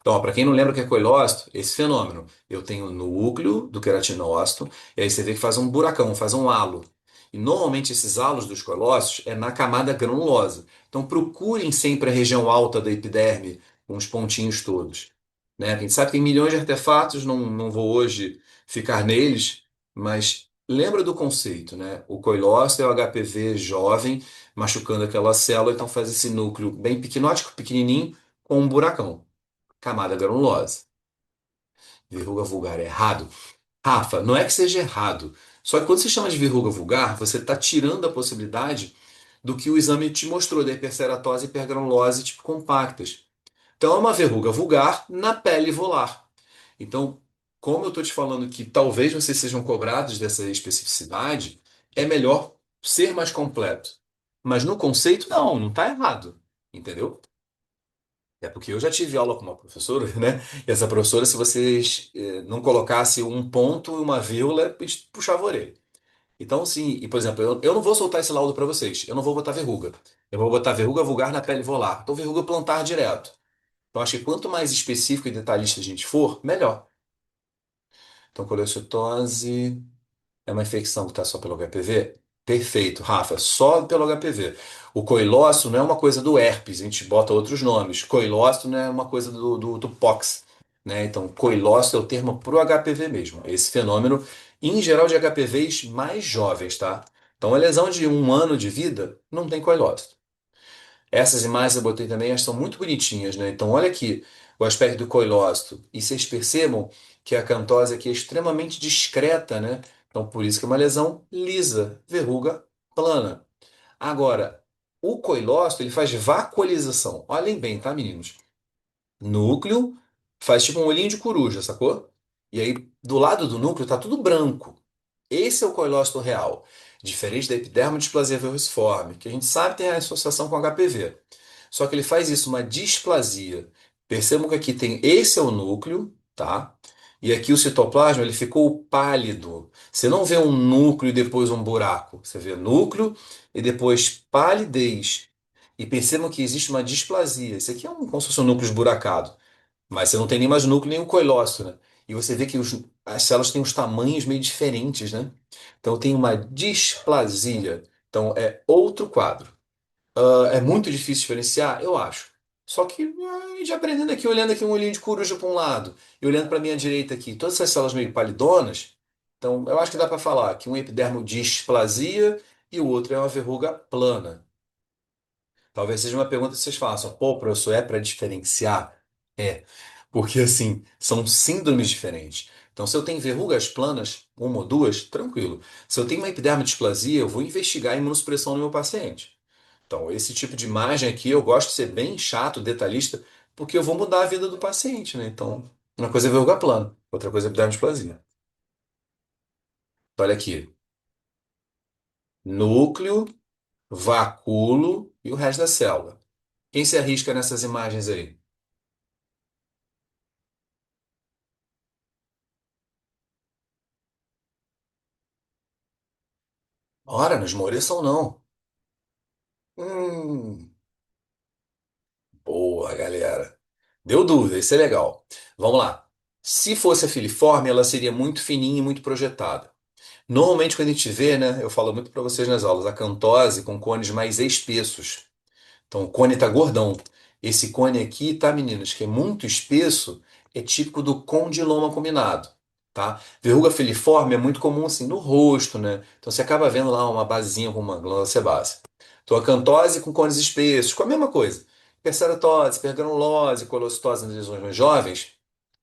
Então, para quem não lembra o que é coilócito, esse fenômeno, eu tenho o núcleo do queratinócito, e aí você vê que faz um buracão, faz um halo. E normalmente esses halos dos coilócitos é na camada granulosa. Então procurem sempre a região alta da epiderme, com os pontinhos todos. Né? A gente sabe que tem milhões de artefatos, não vou hoje ficar neles, mas lembra do conceito, né? O coilócito é o HPV jovem, machucando aquela célula, então faz esse núcleo bem pequenótico, pequenininho, com um buracão. Camada granulosa. Verruga vulgar é errado? Rafa, não é que seja errado. Só que quando você chama de verruga vulgar, você está tirando a possibilidade do que o exame te mostrou, da hiperceratose e hipergranulose tipo compactas. Então é uma verruga vulgar na pele volar. Então, como eu estou te falando que talvez vocês sejam cobrados dessa especificidade, é melhor ser mais completo. Mas no conceito, não está errado. Entendeu? É porque eu já tive aula com uma professora, né? E essa professora, se vocês não colocasse um ponto e uma vírgula, puxava a orelha. Então, sim, e por exemplo, eu não vou soltar esse laudo para vocês. Eu não vou botar verruga. Eu vou botar verruga vulgar na pele volar. Então, verruga plantar direto. Então, acho que quanto mais específico e detalhista a gente for, melhor. Então, colecistose. É uma infecção que está só pelo HPV? Perfeito, Rafa, só pelo HPV. O coilócito não é uma coisa do herpes, a gente bota outros nomes. Coilócito não é uma coisa do pox, né? Então, coilócito é o termo para o HPV mesmo. Esse fenômeno, em geral, de HPVs mais jovens, tá? Então, a lesão de um ano de vida não tem coilócito. Essas imagens eu botei também, elas são muito bonitinhas, né? Então, olha aqui o aspecto do coilócito. E vocês percebam que a cantose aqui é extremamente discreta, né? Então, por isso que é uma lesão lisa, verruga plana. Agora, o coilócito, ele faz vacuolização. Olhem bem, tá, meninos? Núcleo faz tipo um olhinho de coruja, sacou? E aí, do lado do núcleo, tá tudo branco. Esse é o coilócito real, diferente da epidermodisplasia verruciforme, que a gente sabe tem a associação com HPV. Só que ele faz isso, uma displasia. Percebam que aqui tem, esse é o núcleo, tá? E aqui o citoplasma, ele ficou pálido. Você não vê um núcleo e depois um buraco. Você vê núcleo e depois palidez. E percebam que existe uma displasia. Isso aqui é como se fosse um núcleo esburacado. Mas você não tem nem mais núcleo nem o coilócito, né? E você vê que as células têm uns tamanhos meio diferentes, né? Então tem uma displasia. Então é outro quadro. Ah, é muito difícil diferenciar? Eu acho. Só que já aprendendo aqui, olhando aqui um olhinho de coruja para um lado e olhando para a minha direita aqui, todas essas células meio palidonas, então eu acho que dá para falar que um epidermodisplasia e o outro é uma verruga plana. Talvez seja uma pergunta que vocês façam. Pô, professor, é para diferenciar? É, porque assim, são síndromes diferentes. Então, se eu tenho verrugas planas, uma ou duas, tranquilo. Se eu tenho uma epidermodisplasia, eu vou investigar a imunossupressão no meu paciente. Então, esse tipo de imagem aqui, eu gosto de ser bem chato, detalhista, porque eu vou mudar a vida do paciente, né? Então, uma coisa é verruga plana, outra coisa é epidermodisplasia. Então, olha aqui, núcleo, vacúolo e o resto da célula. Quem se arrisca nessas imagens aí? Ora, não esmoreçam não. Hum, boa, galera. Deu dúvida, isso é legal. Vamos lá. Se fosse a filiforme, ela seria muito fininha e muito projetada. Normalmente, quando a gente vê, né, eu falo muito para vocês nas aulas, a cantose com cones mais espessos. Então, o cone tá gordão. Esse cone aqui, tá, meninas, que é muito espesso, é típico do condiloma combinado, tá? Verruga filiforme é muito comum assim no rosto, né? Então você acaba vendo lá uma basezinha com uma glândula sebácea. Então, a cantose com cones espessos, com a mesma coisa. Hiperceratose, hipergranulose, colocitose nas lesões mais jovens,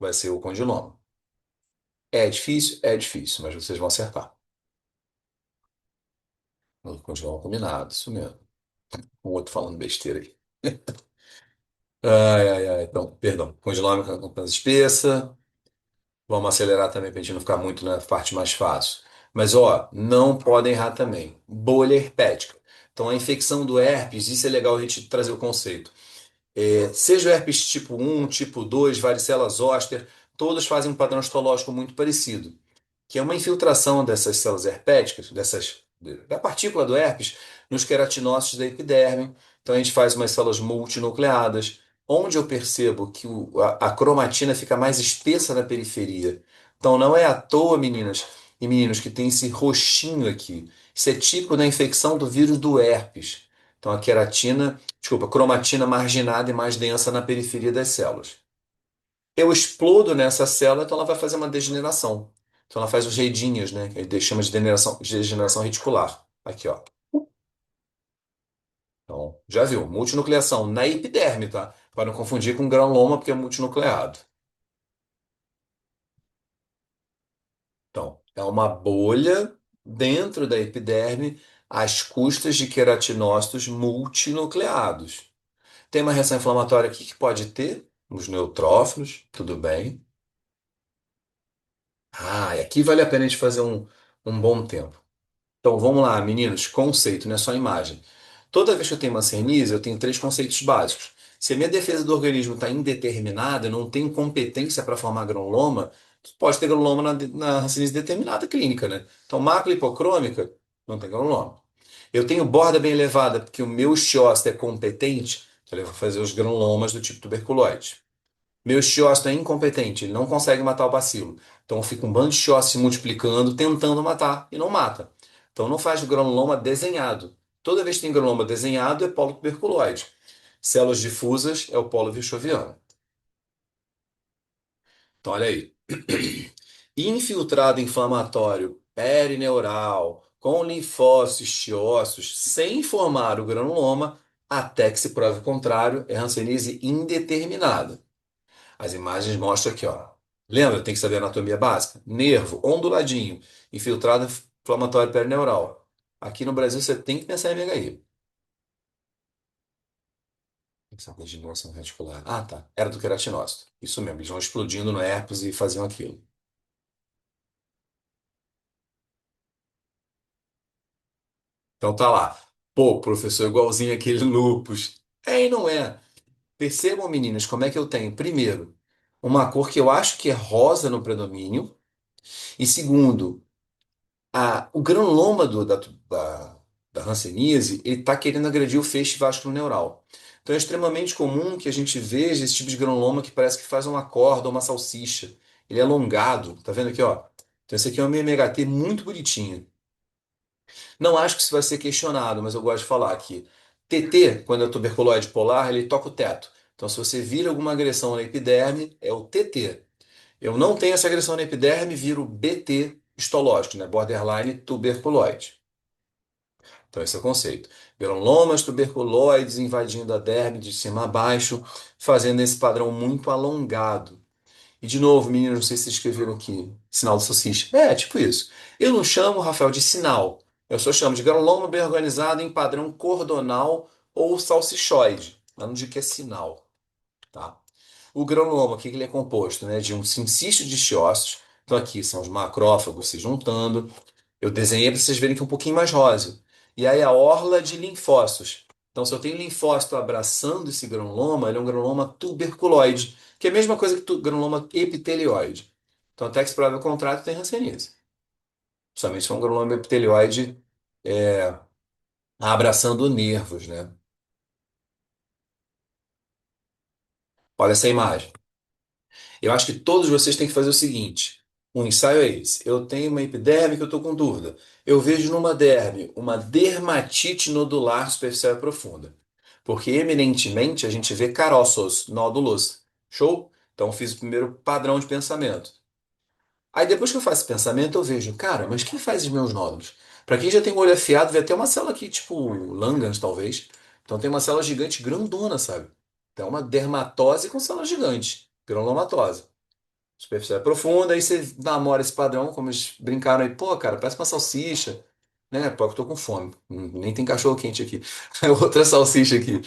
vai ser o condiloma. É difícil, mas vocês vão acertar. O condiloma combinado, isso mesmo. Um outro falando besteira aí. Ai, ai, ai. Então, perdão. Condiloma com a espessa. Vamos acelerar também para a gente não ficar muito na parte mais fácil. Mas, ó, não podem errar também. Bolha herpética. Então, a infecção do herpes, isso é legal a gente trazer o conceito. Seja o herpes tipo um, tipo 2, varicela zoster, todos fazem um padrão histológico muito parecido, que é uma infiltração dessas células herpéticas, da partícula do herpes, nos queratinócitos da epiderme. Então a gente faz umas células multinucleadas, onde eu percebo que a cromatina fica mais espessa na periferia. Então não é à toa, meninas e meninos, que tem esse roxinho aqui. Isso é típico da infecção do vírus do herpes. Então a queratina, desculpa, a cromatina marginada e mais densa na periferia das células. Eu explodo nessa célula, então ela vai fazer uma degeneração. Então ela faz os redinhos, né? Que a gente chama de degeneração reticular. Aqui, ó. Então, já viu, multinucleação na epiderme, tá? Para não confundir com granuloma, porque é multinucleado. Então, é uma bolha dentro da epiderme às custas de queratinócitos multinucleados. Tem uma reação inflamatória aqui que pode ter, os neutrófilos, tudo bem. Ah, e aqui vale a pena a gente fazer um bom tempo. Então vamos lá, meninos, conceito, não é só imagem. Toda vez que eu tenho uma cernise, eu tenho três conceitos básicos. Se a minha defesa do organismo está indeterminada, eu não tenho competência para formar granuloma, pode ter granuloma na hanseníase determinada clínica, né? Então, mácula hipocrômica, não tem granuloma. Eu tenho borda bem elevada, porque o meu osteócito é competente, então ele vai fazer os granulomas do tipo tuberculose. Meu xiócito é incompetente, ele não consegue matar o bacilo. Então fica um bando de xiócitos se multiplicando, tentando matar, e não mata. Então não faz o granuloma desenhado. Toda vez que tem granuloma desenhado é polo tuberculoide. Células difusas é o polo virchoviano. Então olha aí. Infiltrado inflamatório perineural com linfócitos tiócitos sem formar o granuloma, até que se prove o contrário, é hanseníase indeterminada. As imagens mostram aqui, ó. Lembra? Tem que saber a anatomia básica. Nervo onduladinho, infiltrado inflamatório perineural. Aqui no Brasil você tem que pensar em MHI. Tem que saber de inulação reticular. Ah, tá. Era do queratinócito. Isso mesmo. Eles vão explodindo no herpes e faziam aquilo. Então tá lá. Pô, professor, igualzinho aquele lupus. É e não é. Percebam, meninas, como é que eu tenho. Primeiro, uma cor que eu acho que é rosa no predomínio. E segundo, o granuloma da hanseníase, ele está querendo agredir o feixe vasculoneural. Então é extremamente comum que a gente veja esse tipo de granuloma que parece que faz uma corda ou uma salsicha. Ele é alongado, tá vendo aqui, ó? Então esse aqui é um MMHT muito bonitinho. Não acho que isso vai ser questionado, mas eu gosto de falar aqui. TT, quando é tuberculose polar, ele toca o teto. Então se você vira alguma agressão na epiderme, é o TT. Eu não tenho essa agressão na epiderme, viro BT histológico, né? Borderline tuberculoide. Então, esse é o conceito. Granulomas tuberculoides invadindo a derme de cima a baixo, fazendo esse padrão muito alongado. E, de novo, meninos, não sei se vocês escreveram aqui, sinal de salsicha. É, tipo isso. Eu não chamo, Rafael, de sinal. Eu só chamo de granuloma bem organizado em padrão cordonal ou salsichoide. Eu não digo que é sinal, tá? O granuloma, o que ele é composto? Né? De um cincício de xiócitos. Então, aqui são os macrófagos se juntando. Eu desenhei para vocês verem que é um pouquinho mais rosa. E aí a orla de linfócitos. Então, se eu tenho linfócito abraçando esse granuloma, ele é um granuloma tuberculoide, que é a mesma coisa que granuloma epitelioide. Então, até que se prove o contrário, tem hanseníase. Somente se for um granuloma epitelioide é, abraçando nervos, né? Olha essa imagem. Eu acho que todos vocês têm que fazer o seguinte: um ensaio é esse. Eu tenho uma epiderme que eu estou com dúvida. Eu vejo numa derme uma dermatite nodular superficial e profunda. Porque eminentemente a gente vê caroços, nódulos. Show? Então fiz o primeiro padrão de pensamento. Aí depois que eu faço esse pensamento, eu vejo, cara, mas quem faz os meus nódulos? Para quem já tem o olho afiado, vê até uma célula aqui, tipo Langerhans, talvez. Então tem uma célula gigante grandona, sabe? Então é uma dermatose com célula gigante, granulomatose. Superfície é profunda, aí você namora esse padrão, como eles brincaram aí, pô, cara, parece uma salsicha, né? Pô, eu tô com fome, nem tem cachorro quente aqui. É outra salsicha aqui.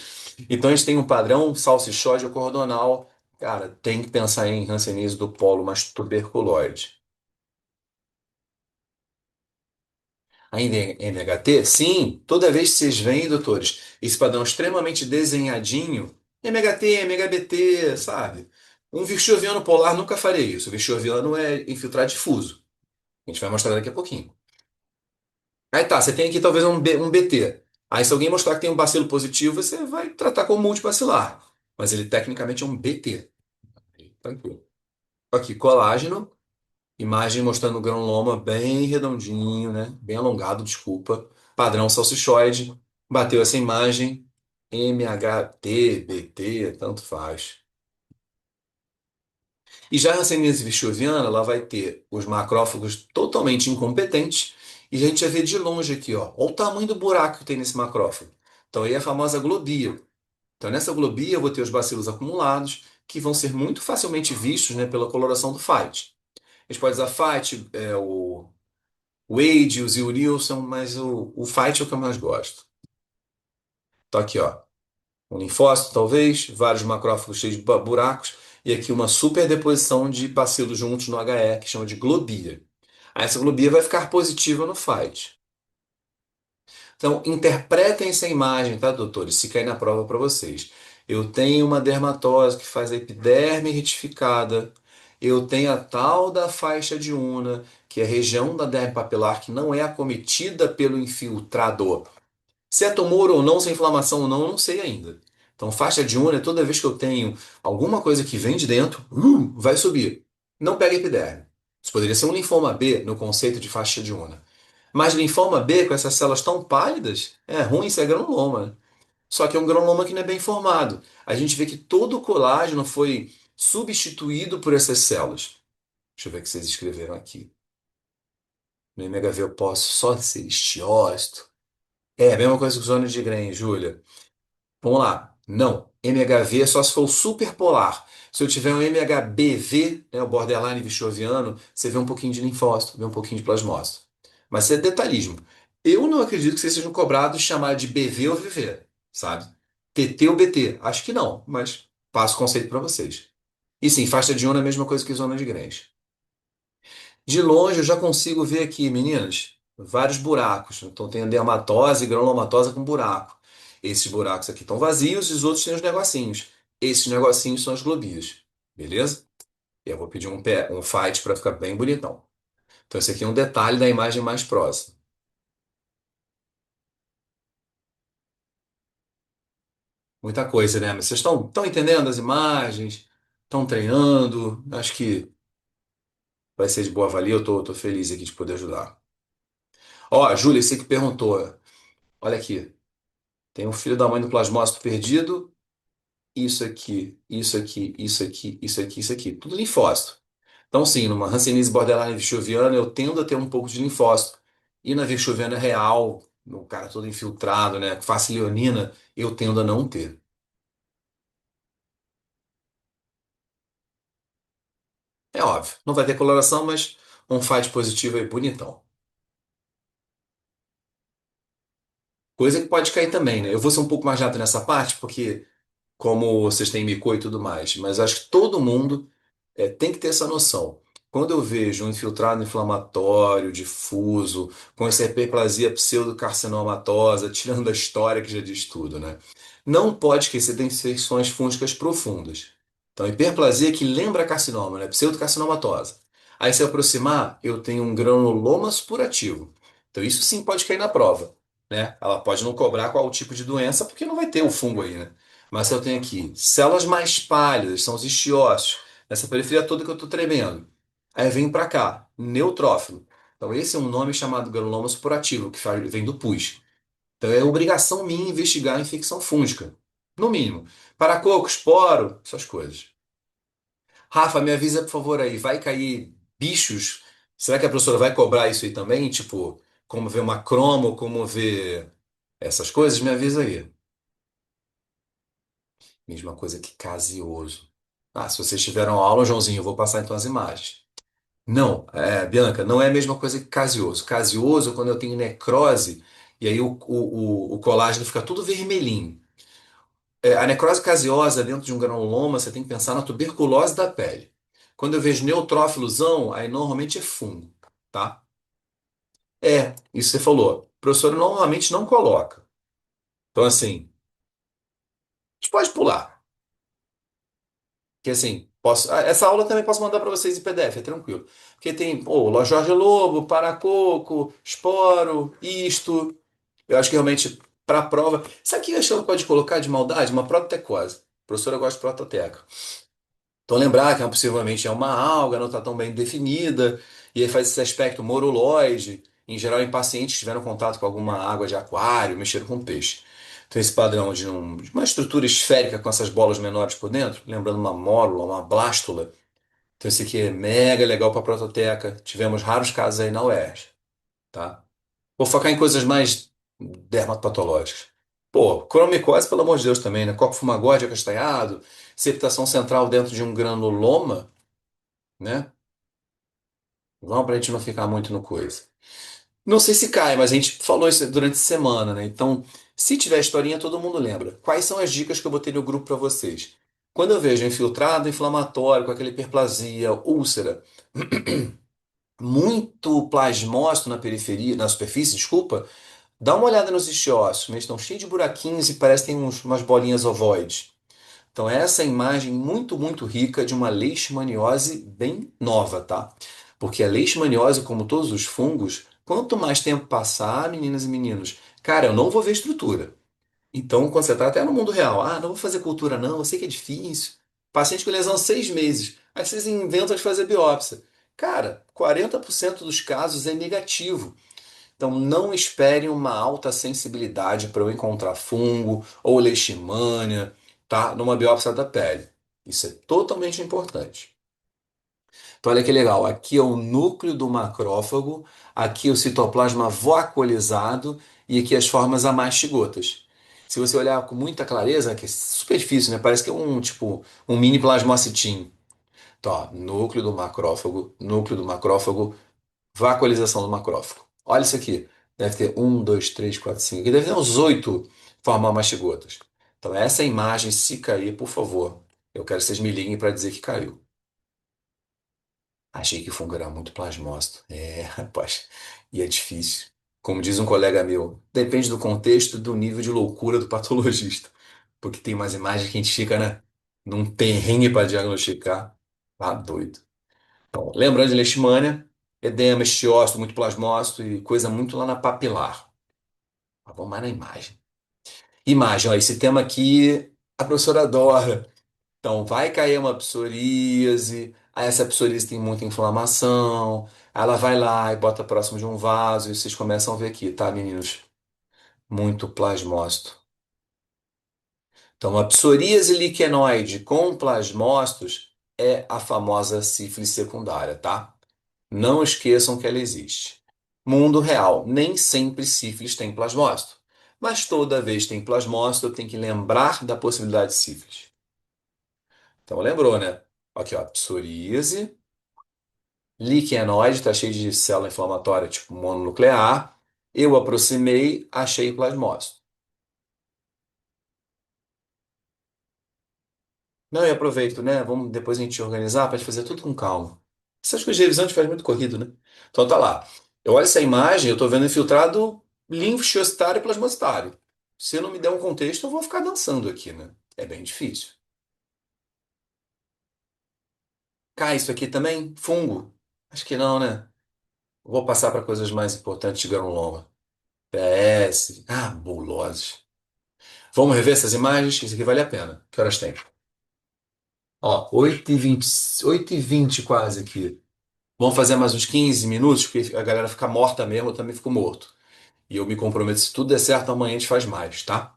Então a gente tem um padrão salsichóide cordonal, Cara, tem que pensar em hanseníase do polo mais tuberculoide. Ainda em MHT? Sim, toda vez que vocês veem, doutores, esse padrão extremamente desenhadinho, MHT, MHBT, sabe? Um virchoviano polar nunca faria isso. O virchoviano é infiltrado difuso. A gente vai mostrar daqui a pouquinho. Aí tá, você tem aqui talvez um BT. Aí se alguém mostrar que tem um bacilo positivo, você vai tratar como multibacilar. Mas ele tecnicamente é um BT. Tranquilo. Aqui, colágeno. Imagem mostrando o granuloma bem redondinho, né? Bem alongado, desculpa. Padrão salsichoide. Bateu essa imagem. MHT, BT, tanto faz. E já a hanseníase vichoviana, ela vai ter os macrófagos totalmente incompetentes. E a gente vai ver de longe aqui, ó. Olha o tamanho do buraco que tem nesse macrófago. Então aí é a famosa globia. Então nessa globia eu vou ter os bacilos acumulados, que vão ser muito facilmente vistos, né, pela coloração do fight. A gente pode usar fight, o Wade, o Wilson, mas o Fight é o que eu mais gosto. Então aqui, ó, um linfócito talvez, vários macrófagos cheios de buracos, e aqui uma superdeposição de bacilos juntos no HE, que chama de globia. Aí essa globia vai ficar positiva no Fight. Então, interpretem essa imagem, tá, doutores? Se cair na prova para vocês. Eu tenho uma dermatose que faz a epiderme retificada. Eu tenho a tal da faixa de Una, que é a região da derme papilar que não é acometida pelo infiltrado. Se é tumor ou não, se é inflamação ou não, eu não sei ainda. Então, faixa de Una, toda vez que eu tenho alguma coisa que vem de dentro, vai subir. Não pega epiderme. Isso poderia ser um linfoma B no conceito de faixa de Una. Mas linfoma B, com essas células tão pálidas, é ruim, isso é granuloma, né? Só que é um granuloma que não é bem formado. A gente vê que todo o colágeno foi substituído por essas células. Deixa eu ver o que vocês escreveram aqui. No MHV eu posso só ser estiócito. É a mesma coisa que o zona de Gren, Júlia. Vamos lá. Não. MHV é só se for o superpolar. Se eu tiver um MHBV, né, o borderline vichoviano, você vê um pouquinho de linfócito, vê um pouquinho de plasmócito. Mas isso é detalhismo. Eu não acredito que vocês sejam cobrados de chamar de BV ou VV, sabe? TT ou BT. Acho que não, mas passo o conceito para vocês. E sim, faixa de Ona é a mesma coisa que zona de Grange. De longe eu já consigo ver aqui, meninas, vários buracos. Então tem a dermatose e granulomatose com buraco. Esses buracos aqui estão vazios e os outros têm os negocinhos. Esses negocinhos são as globias. Beleza? E eu vou pedir um fight para ficar bem bonitão. Então esse aqui é um detalhe da imagem mais próxima. Muita coisa, né? Mas vocês estão entendendo as imagens? Estão treinando? Acho que vai ser de boa valia. Eu tô feliz aqui de poder ajudar. Ó, Júlia, você que perguntou. Olha aqui. Tem um filho da mãe do plasmócito perdido. Isso aqui, isso aqui, isso aqui, isso aqui, isso aqui. Tudo linfócito. Então, sim, numa Hanseníase borderline vichoviana, eu tendo a ter um pouco de linfócito. E na vichoviana real, no cara todo infiltrado, né? Face leonina, eu tendo a não ter. É óbvio. Não vai ter coloração, mas um fight positivo aí bonitão. Coisa que pode cair também, né? Eu vou ser um pouco mais rápido nessa parte, porque como vocês têm micô e tudo mais, mas acho que todo mundo tem que ter essa noção. Quando eu vejo um infiltrado inflamatório, difuso, com essa hiperplasia pseudocarcinomatosa, tirando a história que já diz tudo, né? Não pode esquecer de infecções fúngicas profundas. Então, hiperplasia que lembra carcinoma, né? Pseudocarcinomatosa. Aí, se eu aproximar, eu tenho um granuloma supurativo. Então, isso sim pode cair na prova, né? Ela pode não cobrar qual o tipo de doença, porque não vai ter o fungo aí, né? Mas se eu tenho aqui células mais pálidas, são os histiócitos, nessa periferia toda que eu estou tremendo. Aí vem para cá, neutrófilo. Então esse é um nome chamado granuloma supurativo, que vem do pus. Então é obrigação minha investigar a infecção fúngica. No mínimo. Paracoco, esporo, essas coisas. Rafa, me avisa, por favor, aí. Vai cair bichos? Será que a professora vai cobrar isso aí também? Tipo, como ver uma cromo, como ver essas coisas? Me avisa aí. Mesma coisa que caseoso. Ah, se vocês tiveram aula, Joãozinho, eu vou passar então as imagens. Não, Bianca, não é a mesma coisa que caseoso. Caseoso é quando eu tenho necrose e aí o colágeno fica tudo vermelhinho. A necrose caseosa dentro de um granuloma, você tem que pensar na tuberculose da pele. Quando eu vejo neutrófilozão, aí normalmente é fungo, tá? Isso você falou. O professor normalmente não coloca. Então, assim, a gente pode pular. Que assim, essa aula também posso mandar para vocês em PDF, é tranquilo. Porque tem, pô, Jorge Lobo, Paracoco, Esporo, isto. Eu acho que realmente, para a prova. Sabe o que a gente pode colocar de maldade? Uma prototecose. A professora gosta de prototeca. Então, lembrar que possivelmente é uma alga, não está tão bem definida, e aí faz esse aspecto moruloide, em geral em pacientes que tiveram contato com alguma água de aquário, mexeram com peixe. Então, esse padrão de uma estrutura esférica com essas bolas menores por dentro, lembrando uma mórula, uma blástula. Então, esse aqui é mega legal para a prototeca. Tivemos raros casos aí na UERJ, tá? Vou focar em coisas mais dermatopatológicas. Pô, cromicose, pelo amor de Deus, também, né? Coco fumagóide acastanhado, septação central dentro de um granuloma, né? Vamos pra gente não ficar muito no coisa. Não sei se cai, mas a gente falou isso durante a semana, né? Então, se tiver historinha, todo mundo lembra. Quais são as dicas que eu botei no grupo para vocês? Quando eu vejo infiltrado inflamatório, com aquela hiperplasia, úlcera, muito plasmócito na periferia, na superfície, desculpa, dá uma olhada nos isquiossos, eles estão cheios de buraquinhos e parecem umas bolinhas ovoides. Então, essa é a imagem muito, muito rica de uma leishmaniose bem nova, tá? Porque a leishmaniose, como todos os fungos, quanto mais tempo passar, meninas e meninos, cara, eu não vou ver estrutura. Então, quando você está até no mundo real, não vou fazer cultura não, eu sei que é difícil. Paciente com lesão 6 meses, aí vocês inventam de fazer biópsia. Cara, 40% dos casos é negativo. Então, não espere uma alta sensibilidade para eu encontrar fungo ou leishmania, tá? Numa biópsia da pele. Isso é totalmente importante. Então, olha que legal. Aqui é o núcleo do macrófago, aqui é o citoplasma vacuolizado e aqui as formas amastigotas. Se você olhar com muita clareza, que é super difícil, né? Parece que é um tipo um mini plasmocitim. Então, ó, núcleo do macrófago, vacuolização do macrófago. Olha isso aqui. Deve ter um, dois, três, quatro, cinco. Aqui deve ter uns 8 formas mastigotas. Então, essa imagem, se cair, por favor, eu quero que vocês me liguem para dizer que caiu. Achei que o fungo era muito plasmócito. Rapaz, e é difícil. Como diz um colega meu, depende do contexto e do nível de loucura do patologista. Porque tem umas imagens que a gente fica, né, num perrengue para diagnosticar. Ah, doido. Então, lembrando de leishmania, edema, estiócito, muito plasmócito e coisa muito lá na papilar. Mas vamos mais na imagem. Imagem, ó, esse tema aqui a professora adora. Então, vai cair uma psoríase, aí essa psoríase tem muita inflamação, aí ela vai lá e bota próximo de um vaso, e vocês começam a ver aqui, tá, meninos? Muito plasmócito. Então, a psoríase liquenoide com plasmócitos é a famosa sífilis secundária, tá? Não esqueçam que ela existe. Mundo real, nem sempre sífilis tem plasmócito. Mas toda vez que tem plasmócito, tem que lembrar da possibilidade de sífilis. Então lembrou, né? Aqui, ó, psoríase, liquenoide, está cheio de célula inflamatória tipo mononuclear. Eu aproximei, achei plasmócito. Não, e aproveito, né? Vamos depois a gente organizar para fazer tudo com calma. Essas coisas de revisão a gente faz muito corrido, né? Então tá lá. Eu olho essa imagem, eu estou vendo infiltrado linfocitário e plasmocitário. Se eu não me der um contexto, eu vou ficar dançando aqui, né? É bem difícil. Cai isso aqui também? Fungo? Acho que não, né? Vou passar para coisas mais importantes de granuloma. PS. Buloses. Vamos rever essas imagens? Isso aqui vale a pena. Que horas tem? Ó, 8h20, 8h20 quase aqui. Vamos fazer mais uns 15 minutos, porque a galera fica morta mesmo, eu também fico morto. E eu me comprometo, se tudo der certo, amanhã a gente faz mais, tá?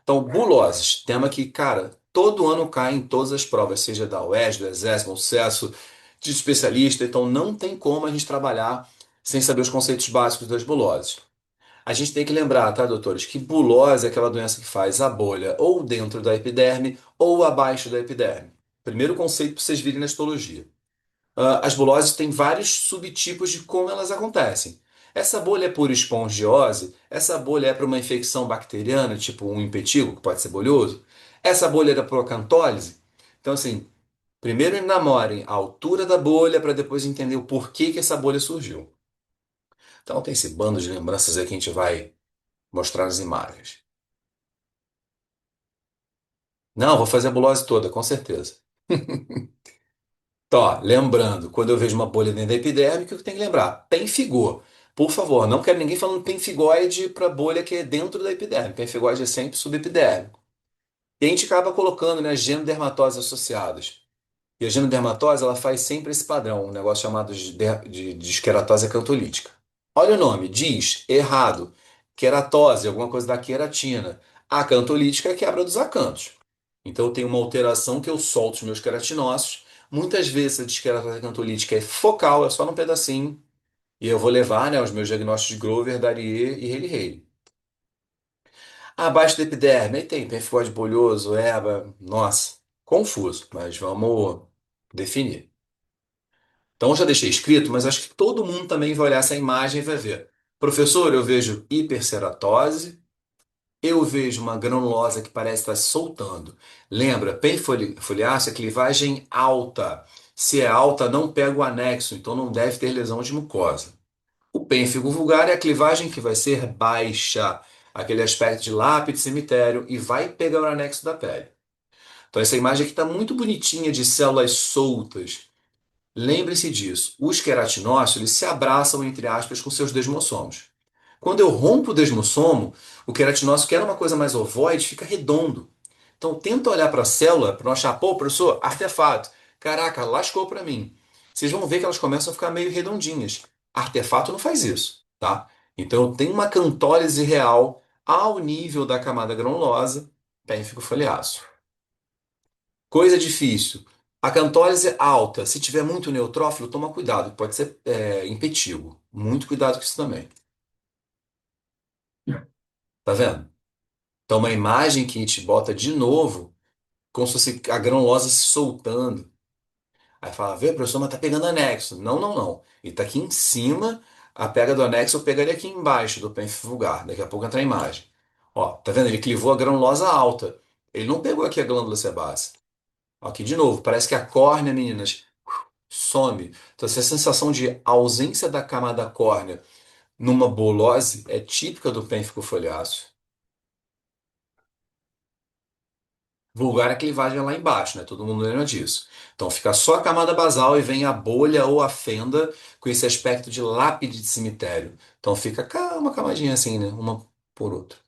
Então, buloses, tema que, cara, todo ano cai em todas as provas, seja da UES, do Exército, do CESSO, de especialista, então não tem como a gente trabalhar sem saber os conceitos básicos das buloses. A gente tem que lembrar, tá, doutores, que bulose é aquela doença que faz a bolha ou dentro da epiderme ou abaixo da epiderme. Primeiro conceito para vocês virem na histologia. As buloses têm vários subtipos de como elas acontecem. Essa bolha é por espongiose? Essa bolha é para uma infecção bacteriana, tipo um impetigo, que pode ser bolhoso? Essa bolha é da procantólise? Então, assim, primeiro namorem a altura da bolha para depois entender o porquê que essa bolha surgiu. Então, tem esse bando de lembranças aí que a gente vai mostrar nas imagens. Não, vou fazer a bulose toda, com certeza. Então, ó, lembrando, quando eu vejo uma bolha dentro da epiderme, o que eu tenho que lembrar? Pemphigoid. Por favor, não quero ninguém falando pemphigoide para bolha que é dentro da epiderme. Pemphigoide é sempre subepidérmico. E a gente acaba colocando, né, genodermatoses associadas. E a genodermatose, ela faz sempre esse padrão, um negócio chamado de esqueratose acantolítica. Olha o nome, diz, errado, queratose, alguma coisa da queratina. A acantolítica é a quebra dos acantos. Então eu tenho uma alteração que eu solto os meus queratinócitos. Muitas vezes a esqueratose acantolítica é focal, é só num pedacinho. E eu vou levar, né, os meus diagnósticos de Grover, Darier e Haley. Abaixo da epiderme, aí tem pemphigoide bolhoso, eba, nossa, confuso, mas vamos definir. Então, eu já deixei escrito, mas acho que todo mundo também vai olhar essa imagem e vai ver. Professor, eu vejo hiperceratose, eu vejo uma granulosa que parece estar se soltando. Lembra, foliácea, clivagem alta. Se é alta, não pega o anexo, então não deve ter lesão de mucosa. O pênfigo vulgar é a clivagem que vai ser baixa, aquele aspecto de lápide, cemitério, e vai pegar o anexo da pele. Então, essa imagem aqui está muito bonitinha de células soltas. Lembre-se disso. Os queratinócitos, eles se abraçam, entre aspas, com seus desmossomos. Quando eu rompo o desmossomo, o queratinócito, que era uma coisa mais ovoide, fica redondo. Então, tenta olhar para a célula para não achar, pô, professor, artefato. Caraca, lascou para mim. Vocês vão ver que elas começam a ficar meio redondinhas. Artefato não faz isso, tá? Então, tem uma cantólise real ao nível da camada granulosa, pênfico foliáceo. Coisa difícil. A cantólise alta, se tiver muito neutrófilo, toma cuidado, pode ser impetigo. Muito cuidado com isso também. Tá vendo? Então, uma imagem que a gente bota de novo, como se fosse a granulosa se soltando. Aí fala, vê, professor, mas tá pegando anexo. Não, não, não. Ele tá aqui em cima, a pega do anexo eu pegaria aqui embaixo do pênfico vulgar. Daqui a pouco entra a imagem. Ó, tá vendo? Ele clivou a granulosa alta. Ele não pegou aqui a glândula sebácea. Aqui de novo, parece que a córnea, meninas, some. Então, essa sensação de ausência da camada córnea numa bolose é típica do pênfico foliáceo. Vulgar é a clivagem lá embaixo, né? Todo mundo lembra disso. Então fica só a camada basal e vem a bolha ou a fenda com esse aspecto de lápide de cemitério. Então fica uma camadinha assim, né? Uma por outra.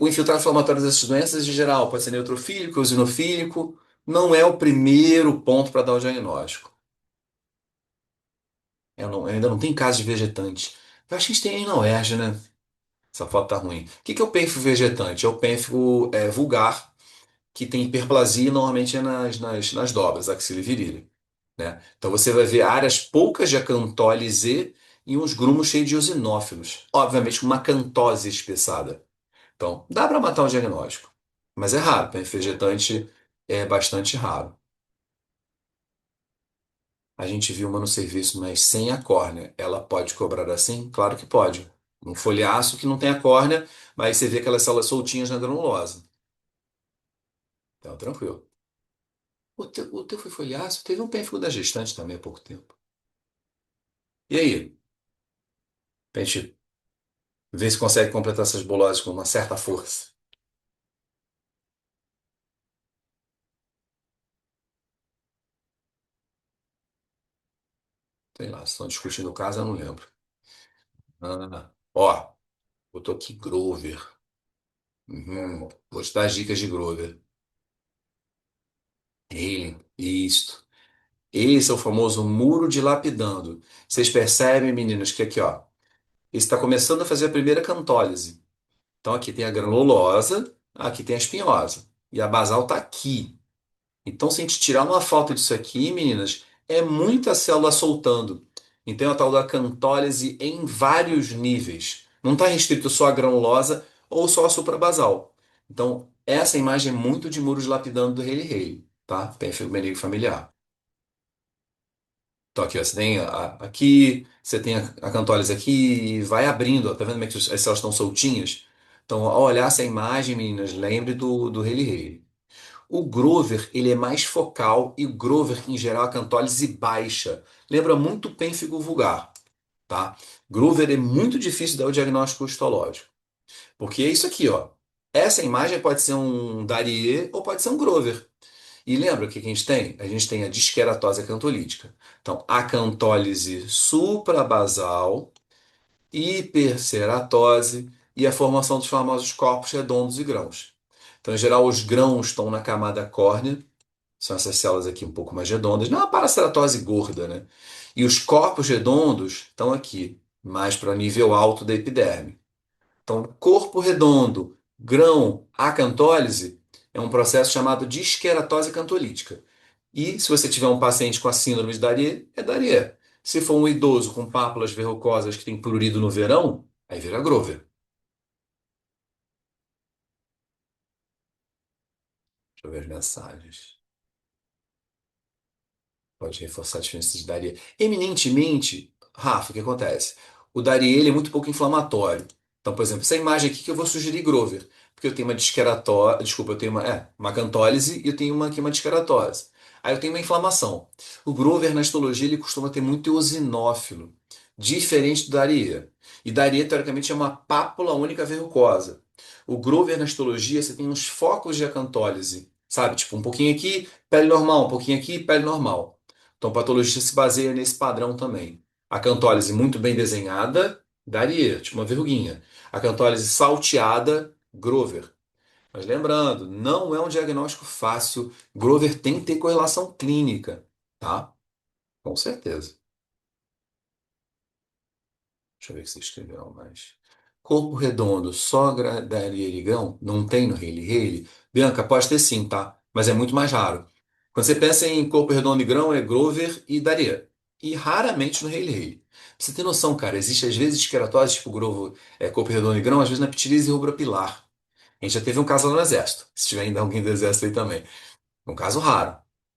O infiltrado inflamatório dessas doenças, em geral, pode ser neutrofílico, eosinofílico. Não é o primeiro ponto para dar o diagnóstico. Eu ainda não tem caso de vegetante. Eu acho que a gente tem aí na UERJ, né? Essa foto tá ruim. O que que é o pênfigo vegetante? É o pênfigo vulgar, que tem hiperplasia e normalmente é nas dobras, axila e virilha, né? Então você vai ver áreas poucas de acantólise e uns grumos cheios de eosinófilos. Obviamente, com uma acantose espessada. Então, dá para matar o diagnóstico. Mas é raro, pênfigo vegetante é bastante raro. A gente viu uma no serviço, mas sem a córnea. Ela pode cobrar assim? Claro que pode. Um folhaço que não tem a córnea, mas você vê aquelas células soltinhas na granulosa. Então, tranquilo. O teu foi folhaço? Teve um pênfigo da gestante também há pouco tempo. E aí? Pra gente ver se consegue completar essas boloses com uma certa força. Sei lá, se estão discutindo o caso, eu não lembro. Ó, botou aqui Grover. Vou te dar as dicas de Grover. Ele, isto. Esse é o famoso muro dilapidando. Vocês percebem, meninos, que aqui, ó, está começando a fazer a primeira cantólise. Então aqui tem a granulosa, aqui tem a espinhosa. E a basal está aqui. Então, se a gente tirar uma foto disso aqui, meninas, é muita célula soltando. Então, é a tal da cantólise em vários níveis. Não está restrito só à granulosa ou só à suprabasal. Então, essa imagem é muito de muros lapidando do Haley Haley, tá? Pênfigo benigno familiar. Então aqui, ó, você tem aqui, você tem a cantólise aqui e vai abrindo, ó, tá vendo como é que as células estão soltinhas? Então, ao olhar essa imagem, meninas, lembre do Hailey Hailey. O Grover, ele é mais focal e o Grover, em geral, a cantólise baixa. Lembra muito o pênfigo vulgar, tá? Grover é muito difícil de dar o diagnóstico histológico. Porque é isso aqui, ó. Essa imagem pode ser um Darie ou pode ser um Grover. E lembra o que que a gente tem? A gente tem a disqueratose acantolítica. Então, acantólise suprabasal, hiperceratose e a formação dos famosos corpos redondos e grãos. Então, em geral, os grãos estão na camada córnea, são essas células aqui um pouco mais redondas, não é uma paraceratose gorda, né? E os corpos redondos estão aqui, mais para o nível alto da epiderme. Então, corpo redondo, grão, acantólise é um processo chamado de esqueratose cantolítica. E se você tiver um paciente com a síndrome de Darie, é Darie. Se for um idoso com pápulas verrucosas que tem prurido no verão, aí vira Grover. Deixa eu ver as mensagens. Pode reforçar a diferença de Daria. Eminentemente, Rafa, o que acontece? O Daria ele é muito pouco inflamatório. Então, por exemplo, essa imagem aqui que eu vou sugerir Grover, porque eu tenho uma disqueratose, desculpa, eu tenho uma acantólise e eu tenho aqui uma disqueratose. Aí eu tenho uma inflamação. O Grover na histologia ele costuma ter muito eosinófilo, diferente do Daria. E Daria teoricamente é uma pápula única verrucosa. O Grover na histologia você tem uns focos de acantólise, sabe? Tipo, um pouquinho aqui, pele normal, um pouquinho aqui, pele normal. Então, patologia se baseia nesse padrão também. A cantólise muito bem desenhada, daria, tipo uma verruguinha. A cantólise salteada, Grover. Mas lembrando, não é um diagnóstico fácil. Grover tem que ter correlação clínica, tá? Com certeza. Deixa eu ver o que você escreveu mais. Corpo redondo, sogra da Erigão, não tem no Hailey Hailey? Bianca, pode ter sim, tá? Mas é muito mais raro. Quando você pensa em corpo redondo e grão, é Grover e Daria. E raramente no Hailey Hailey. Pra você ter noção, cara, existe às vezes esqueratose, tipo Grover, corpo redondo e grão, às vezes na pitirise rubra pilar. A gente já teve um caso lá no Exército. Se tiver ainda alguém do Exército aí também. Um caso raro.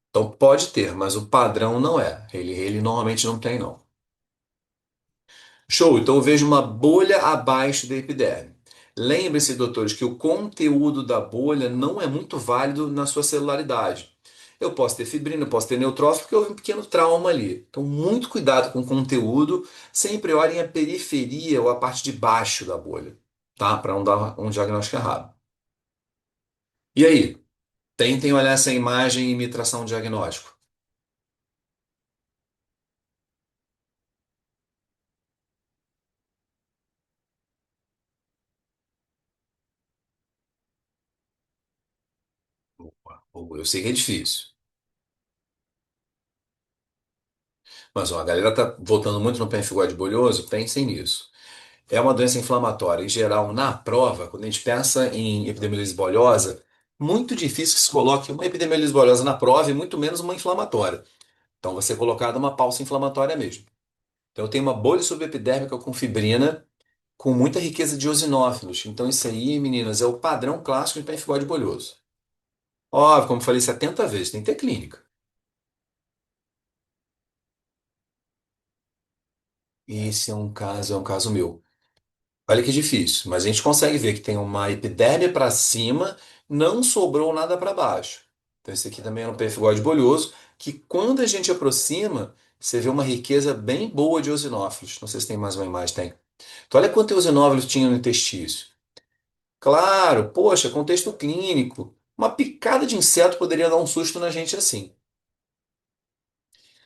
Então pode ter, mas o padrão não é. Hailey Hailey normalmente não tem, não. Show, então eu vejo uma bolha abaixo da epiderme. Lembre-se, doutores, que o conteúdo da bolha não é muito válido na sua celularidade. Eu posso ter fibrina, eu posso ter neutrófilo, porque houve um pequeno trauma ali. Então, muito cuidado com o conteúdo. Sempre olhem a periferia ou a parte de baixo da bolha, tá? Para não dar um diagnóstico errado. E aí? Tentem olhar essa imagem e me traçar um diagnóstico. Eu sei que é difícil. Mas ó, a galera tá voltando muito no pemphigoide bolhoso, pensem nisso. É uma doença inflamatória. Em geral, na prova, quando a gente pensa em epidemiolise bolhosa, muito difícil que se coloque uma epidemiolise bolhosa na prova e muito menos uma inflamatória. Então, vai ser colocada uma pausa inflamatória mesmo. Então, eu tenho uma bolha subepidérmica com fibrina, com muita riqueza de eosinófilos. Então, isso aí, meninas, é o padrão clássico de pemphigoide bolhoso. Óbvio, como eu falei 70 vezes, tem que ter clínica. Esse é um caso meu. Olha que difícil, mas a gente consegue ver que tem uma epiderme para cima, não sobrou nada para baixo. Então, esse aqui também é um pemphigoide bolhoso, que quando a gente aproxima, você vê uma riqueza bem boa de eosinófilos. Não sei se tem mais uma imagem, tem. Então, olha quanto eosinófilos tinha no intestino. Claro, poxa, contexto clínico. Uma picada de inseto poderia dar um susto na gente assim.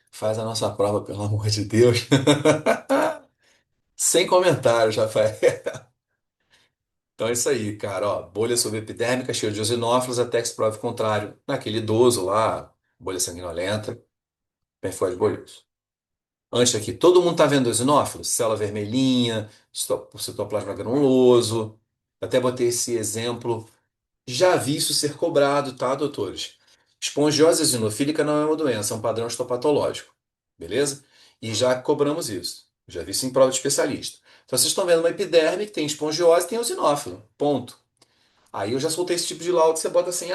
Faz a nossa prova, pelo amor de Deus. Sem comentários, Rafael. Então é isso aí, cara. Ó, bolha subepidérmica, cheia de eosinófilos, até que se prove o contrário. Naquele idoso lá, bolha sanguinolenta, pemphigoide bolhoso. Antes aqui, todo mundo tá vendo eosinófilos? Célula vermelhinha, citoplasma granuloso. Até botei esse exemplo. Já vi isso ser cobrado, tá, doutores? Espongiose eosinofílica não é uma doença, é um padrão histopatológico. Beleza? E já cobramos isso. Já vi isso em prova de especialista. Então vocês estão vendo uma epiderme que tem espongiose e tem eosinófilo. Ponto. Aí eu já soltei esse tipo de laudo que você bota assim,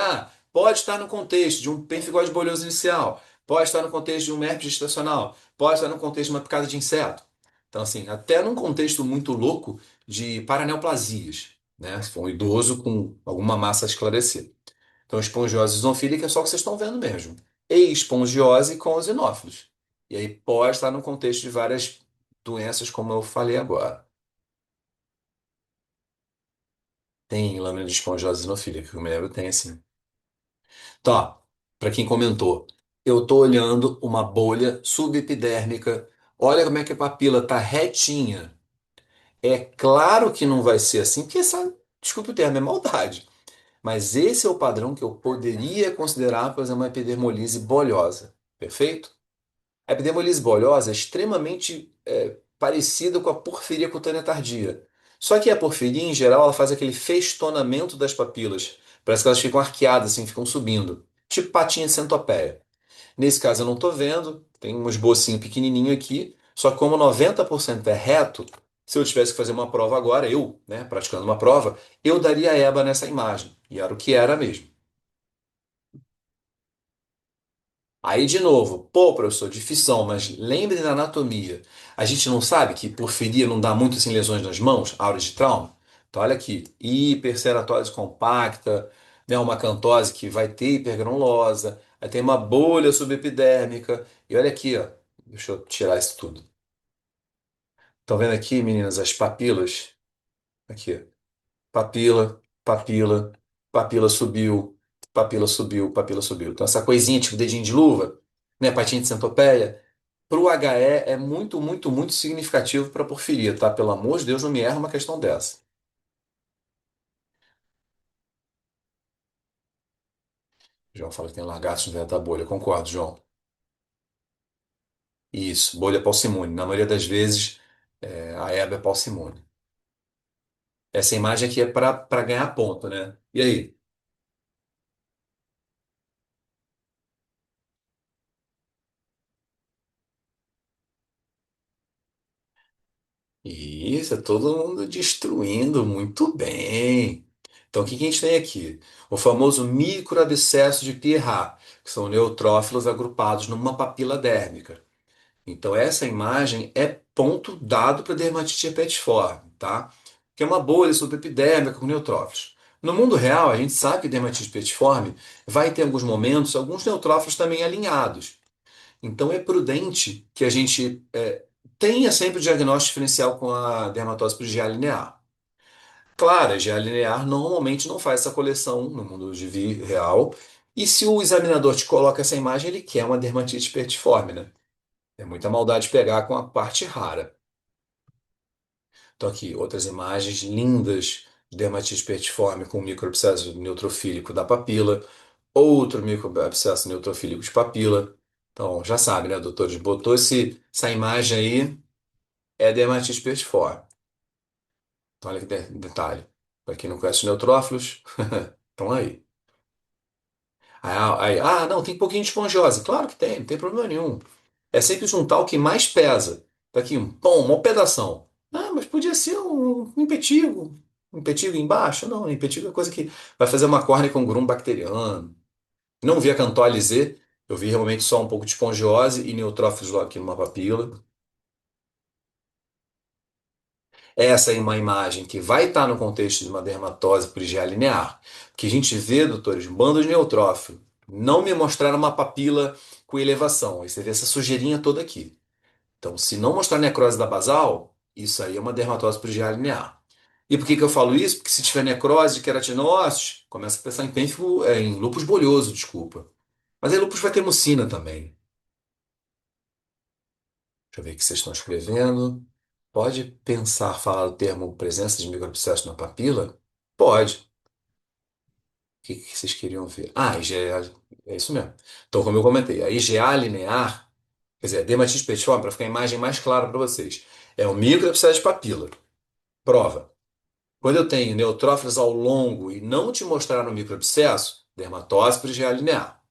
pode estar no contexto de um pemphigoide bolhoso inicial, pode estar no contexto de um herpes gestacional, pode estar no contexto de uma picada de inseto. Então, assim, até num contexto muito louco de paraneoplasias, né? Se for um idoso com alguma massa a esclarecer. Então, espongiose isofílica é só o que vocês estão vendo mesmo. E espongiose com os eosinófilos. E aí pode estar no contexto de várias doenças, como eu falei agora. Tem lâmina de espongiose isofílica, que eu me lembro, tem assim. Tá, para quem comentou, eu tô olhando uma bolha subepidérmica. Olha como é que a papila tá retinha. É claro que não vai ser assim, porque essa, desculpe o termo, é maldade. Mas esse é o padrão que eu poderia considerar, por exemplo, uma epidermolise bolhosa. Perfeito? A epidermolise bolhosa é extremamente parecida com a porfiria cutânea tardia. Só que a porfiria, em geral, ela faz aquele festonamento das papilas. Parece que elas ficam arqueadas, assim, ficam subindo. Tipo patinha de centopeia. Nesse caso eu não estou vendo, tem um esbocinho pequenininho aqui, só que como 90% é reto, se eu tivesse que fazer uma prova agora, eu, né, praticando uma prova, eu daria EBA nessa imagem. E era o que era mesmo. Aí, de novo, pô, professor, de fissão, mas lembre da anatomia. A gente não sabe que porfiria não dá muito sem lesões nas mãos, áureas de trauma? Então, olha aqui, hiperceratose compacta, né, uma cantose que vai ter hipergranulosa, aí tem uma bolha subepidérmica, e olha aqui, ó, deixa eu tirar isso tudo. Estão vendo aqui, meninas, as papilas? Aqui, papila, papila, papila subiu, papila subiu, papila subiu. Então, essa coisinha, tipo dedinho de luva, né, patinha de centopeia, para o HE é muito, muito, muito significativo para a porfiria, tá? Pelo amor de Deus, não me erra uma questão dessa. João fala que tem lagartos no vento da bolha. Concordo, João. Isso, bolha paucimune. Na maioria das vezes, a heba é paucimune. Essa imagem aqui é para ganhar ponto, né? E aí? Isso, é todo mundo destruindo muito bem. Então, o que que a gente tem aqui? O famoso microabscesso de Pierrat, que são neutrófilos agrupados numa papila dérmica. Então, essa imagem é ponto dado para dermatite herpetiforme, tá? Que é uma bolha subeepidérmica com neutrófilos. No mundo real, a gente sabe que dermatite herpetiforme vai ter alguns momentos, alguns neutrófilos também alinhados. Então, é prudente que a gente tenha sempre o diagnóstico diferencial com a dermatose por GA linear. Claro, a GA linear normalmente não faz essa coleção no mundo de real. E se o examinador te coloca essa imagem, ele quer uma dermatite herpetiforme, né? É muita maldade pegar com a parte rara. Então, aqui, outras imagens lindas de dermatite pertiforme com microabscesso neutrofílico da papila, outro microabscesso neutrofílico de papila. Então, já sabe, né, doutor? Botou essa imagem aí, é dermatite pertiforme. Então, olha que detalhe. Para quem não conhece os neutrófilos, estão aí. Não, tem um pouquinho de esponjose. Claro que tem, não tem problema nenhum. É sempre juntar o que mais pesa. Tá aqui, uma pedação. Ah, mas podia ser um impetigo. Um impetigo embaixo? Não, impetigo é coisa que vai fazer uma córnea com grumo bacteriano. Não vi a cantólise, eu vi realmente só um pouco de espongiose e neutrófilos aqui numa papila. Essa é uma imagem que vai estar no contexto de uma dermatose por IgA linear. Que a gente vê, doutores, bandos de neutrófilo. Não me mostraram uma papila com elevação. Aí você vê essa sujeirinha toda aqui. Então, se não mostrar necrose da basal, isso aí é uma dermatose por IgA linear. E por que que eu falo isso? Porque se tiver necrose de queratinócitos, começa a pensar em pênfigo, em lúpus bolhoso, desculpa. Mas aí lúpus vai ter mucina também. Deixa eu ver o que vocês estão escrevendo. Pode pensar, falar o termo presença de microabscesso na papila? Pode. O que que vocês queriam ver? Ah, IgA, é isso mesmo. Então, como eu comentei, a IgA linear, quer dizer, a dermatite petiforme, para ficar a imagem mais clara para vocês, é o microabscesso de papila. Prova. Quando eu tenho neutrófilos ao longo e não te mostrar no microabscesso, dermatose por IgA linear.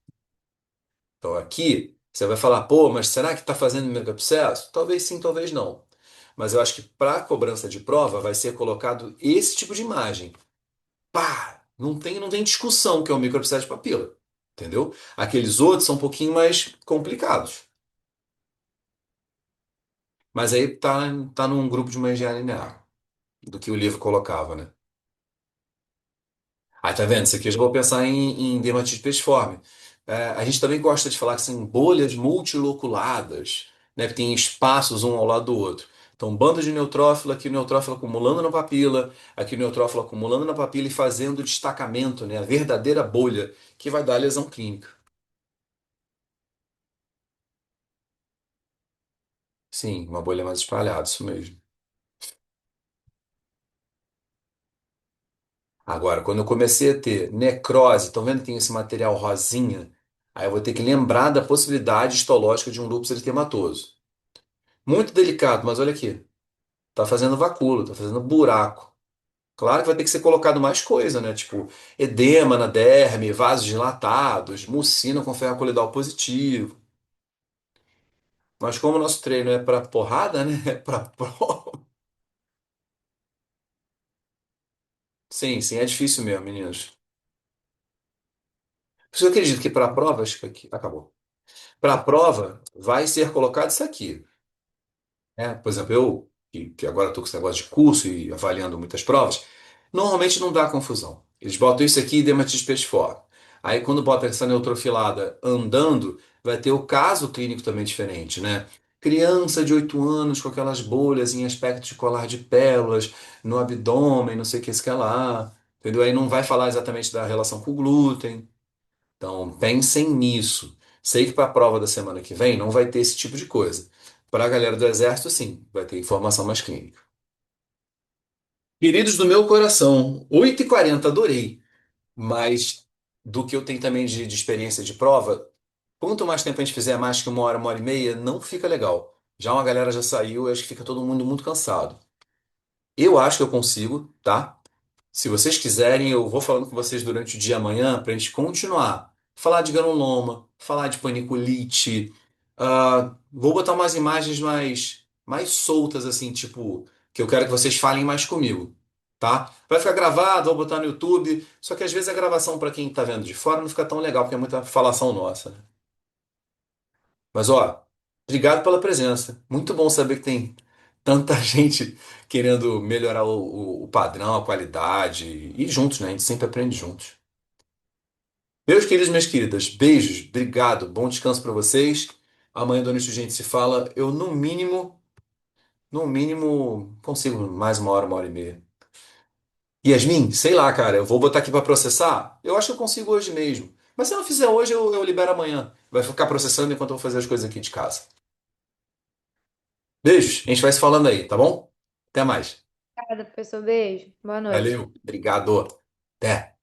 Então aqui você vai falar, pô, mas será que está fazendo microabscesso? Talvez sim, talvez não. Mas eu acho que para a cobrança de prova vai ser colocado esse tipo de imagem. Pá! Não tem discussão que é o microabscesso de papila. entendeu? Aqueles outros são um pouquinho mais complicados. Mas aí tá num grupo de uma engenharia linear, do que o livro colocava, né? Aí tá vendo? Isso aqui eu já vou pensar em dermatite peixiforme. A gente também gosta de falar que são bolhas multiloculadas, né? Que tem espaços um ao lado do outro. Então, bando de neutrófilo, aqui o neutrófilo acumulando na papila, aqui o neutrófilo acumulando na papila e fazendo destacamento, né? A verdadeira bolha que vai dar a lesão clínica. Sim, uma bolha mais espalhada, isso mesmo. Agora, quando eu comecei a ter necrose, estão vendo que tem esse material rosinha? Aí eu vou ter que lembrar da possibilidade histológica de um lúpus eritematoso. Muito delicado, mas olha aqui. Tá fazendo vacúolo, tá fazendo buraco. Claro que vai ter que ser colocado mais coisa, né? Tipo, edema na derme, vasos dilatados, mucina com ferro colloidal positivo. Mas como o nosso treino é pra porrada, né? É pra prova. Sim, sim, é difícil mesmo, meninos. Por isso eu acredito que para prova, acho que aqui, acabou. Para a prova, vai ser colocado isso aqui. Né? Por exemplo, eu, que agora estou com esse negócio de curso e avaliando muitas provas, normalmente não dá confusão. Eles botam isso aqui e dermatite peixe-fora. Aí, quando bota essa neutrofilada andando, vai ter o caso clínico também diferente, né? Criança de 8 anos com aquelas bolhas em aspecto de colar de pérolas no abdômen, não sei o que, isso que é lá. Entendeu? Aí não vai falar exatamente da relação com o glúten. Então, pensem nisso. Sei que para a prova da semana que vem não vai ter esse tipo de coisa. Para a galera do Exército, sim, vai ter informação mais clínica. Queridos do meu coração, 8h40, adorei. Mas do que eu tenho também de experiência de prova, quanto mais tempo a gente fizer, mais que uma hora e meia, não fica legal. Já uma galera já saiu, eu acho que fica todo mundo muito cansado. Eu acho que eu consigo, tá? Se vocês quiserem, eu vou falando com vocês durante o dia amanhã para a gente continuar. Falar de granuloma, falar de paniculite. Vou botar umas imagens mais soltas, assim, tipo, que eu quero que vocês falem mais comigo, tá? Vai ficar gravado, vou botar no YouTube. Só que às vezes a gravação para quem tá vendo de fora não fica tão legal, porque é muita falação nossa, né? Mas, ó, obrigado pela presença. Muito bom saber que tem tanta gente querendo melhorar o padrão, a qualidade. E juntos, né? A gente sempre aprende juntos. Meus queridos, minhas queridas, beijos, obrigado, bom descanso para vocês. Amanhã, da noite, a gente se fala. Eu, no mínimo, consigo mais uma hora e meia. Yasmin, sei lá, cara, eu vou botar aqui para processar. Eu acho que eu consigo hoje mesmo. Mas se eu não fizer hoje, eu libero amanhã. Vai ficar processando enquanto eu vou fazer as coisas aqui de casa. Beijos, a gente vai se falando aí, tá bom? Até mais. Obrigada, professor. Beijo. Boa noite. Valeu, obrigado. Até.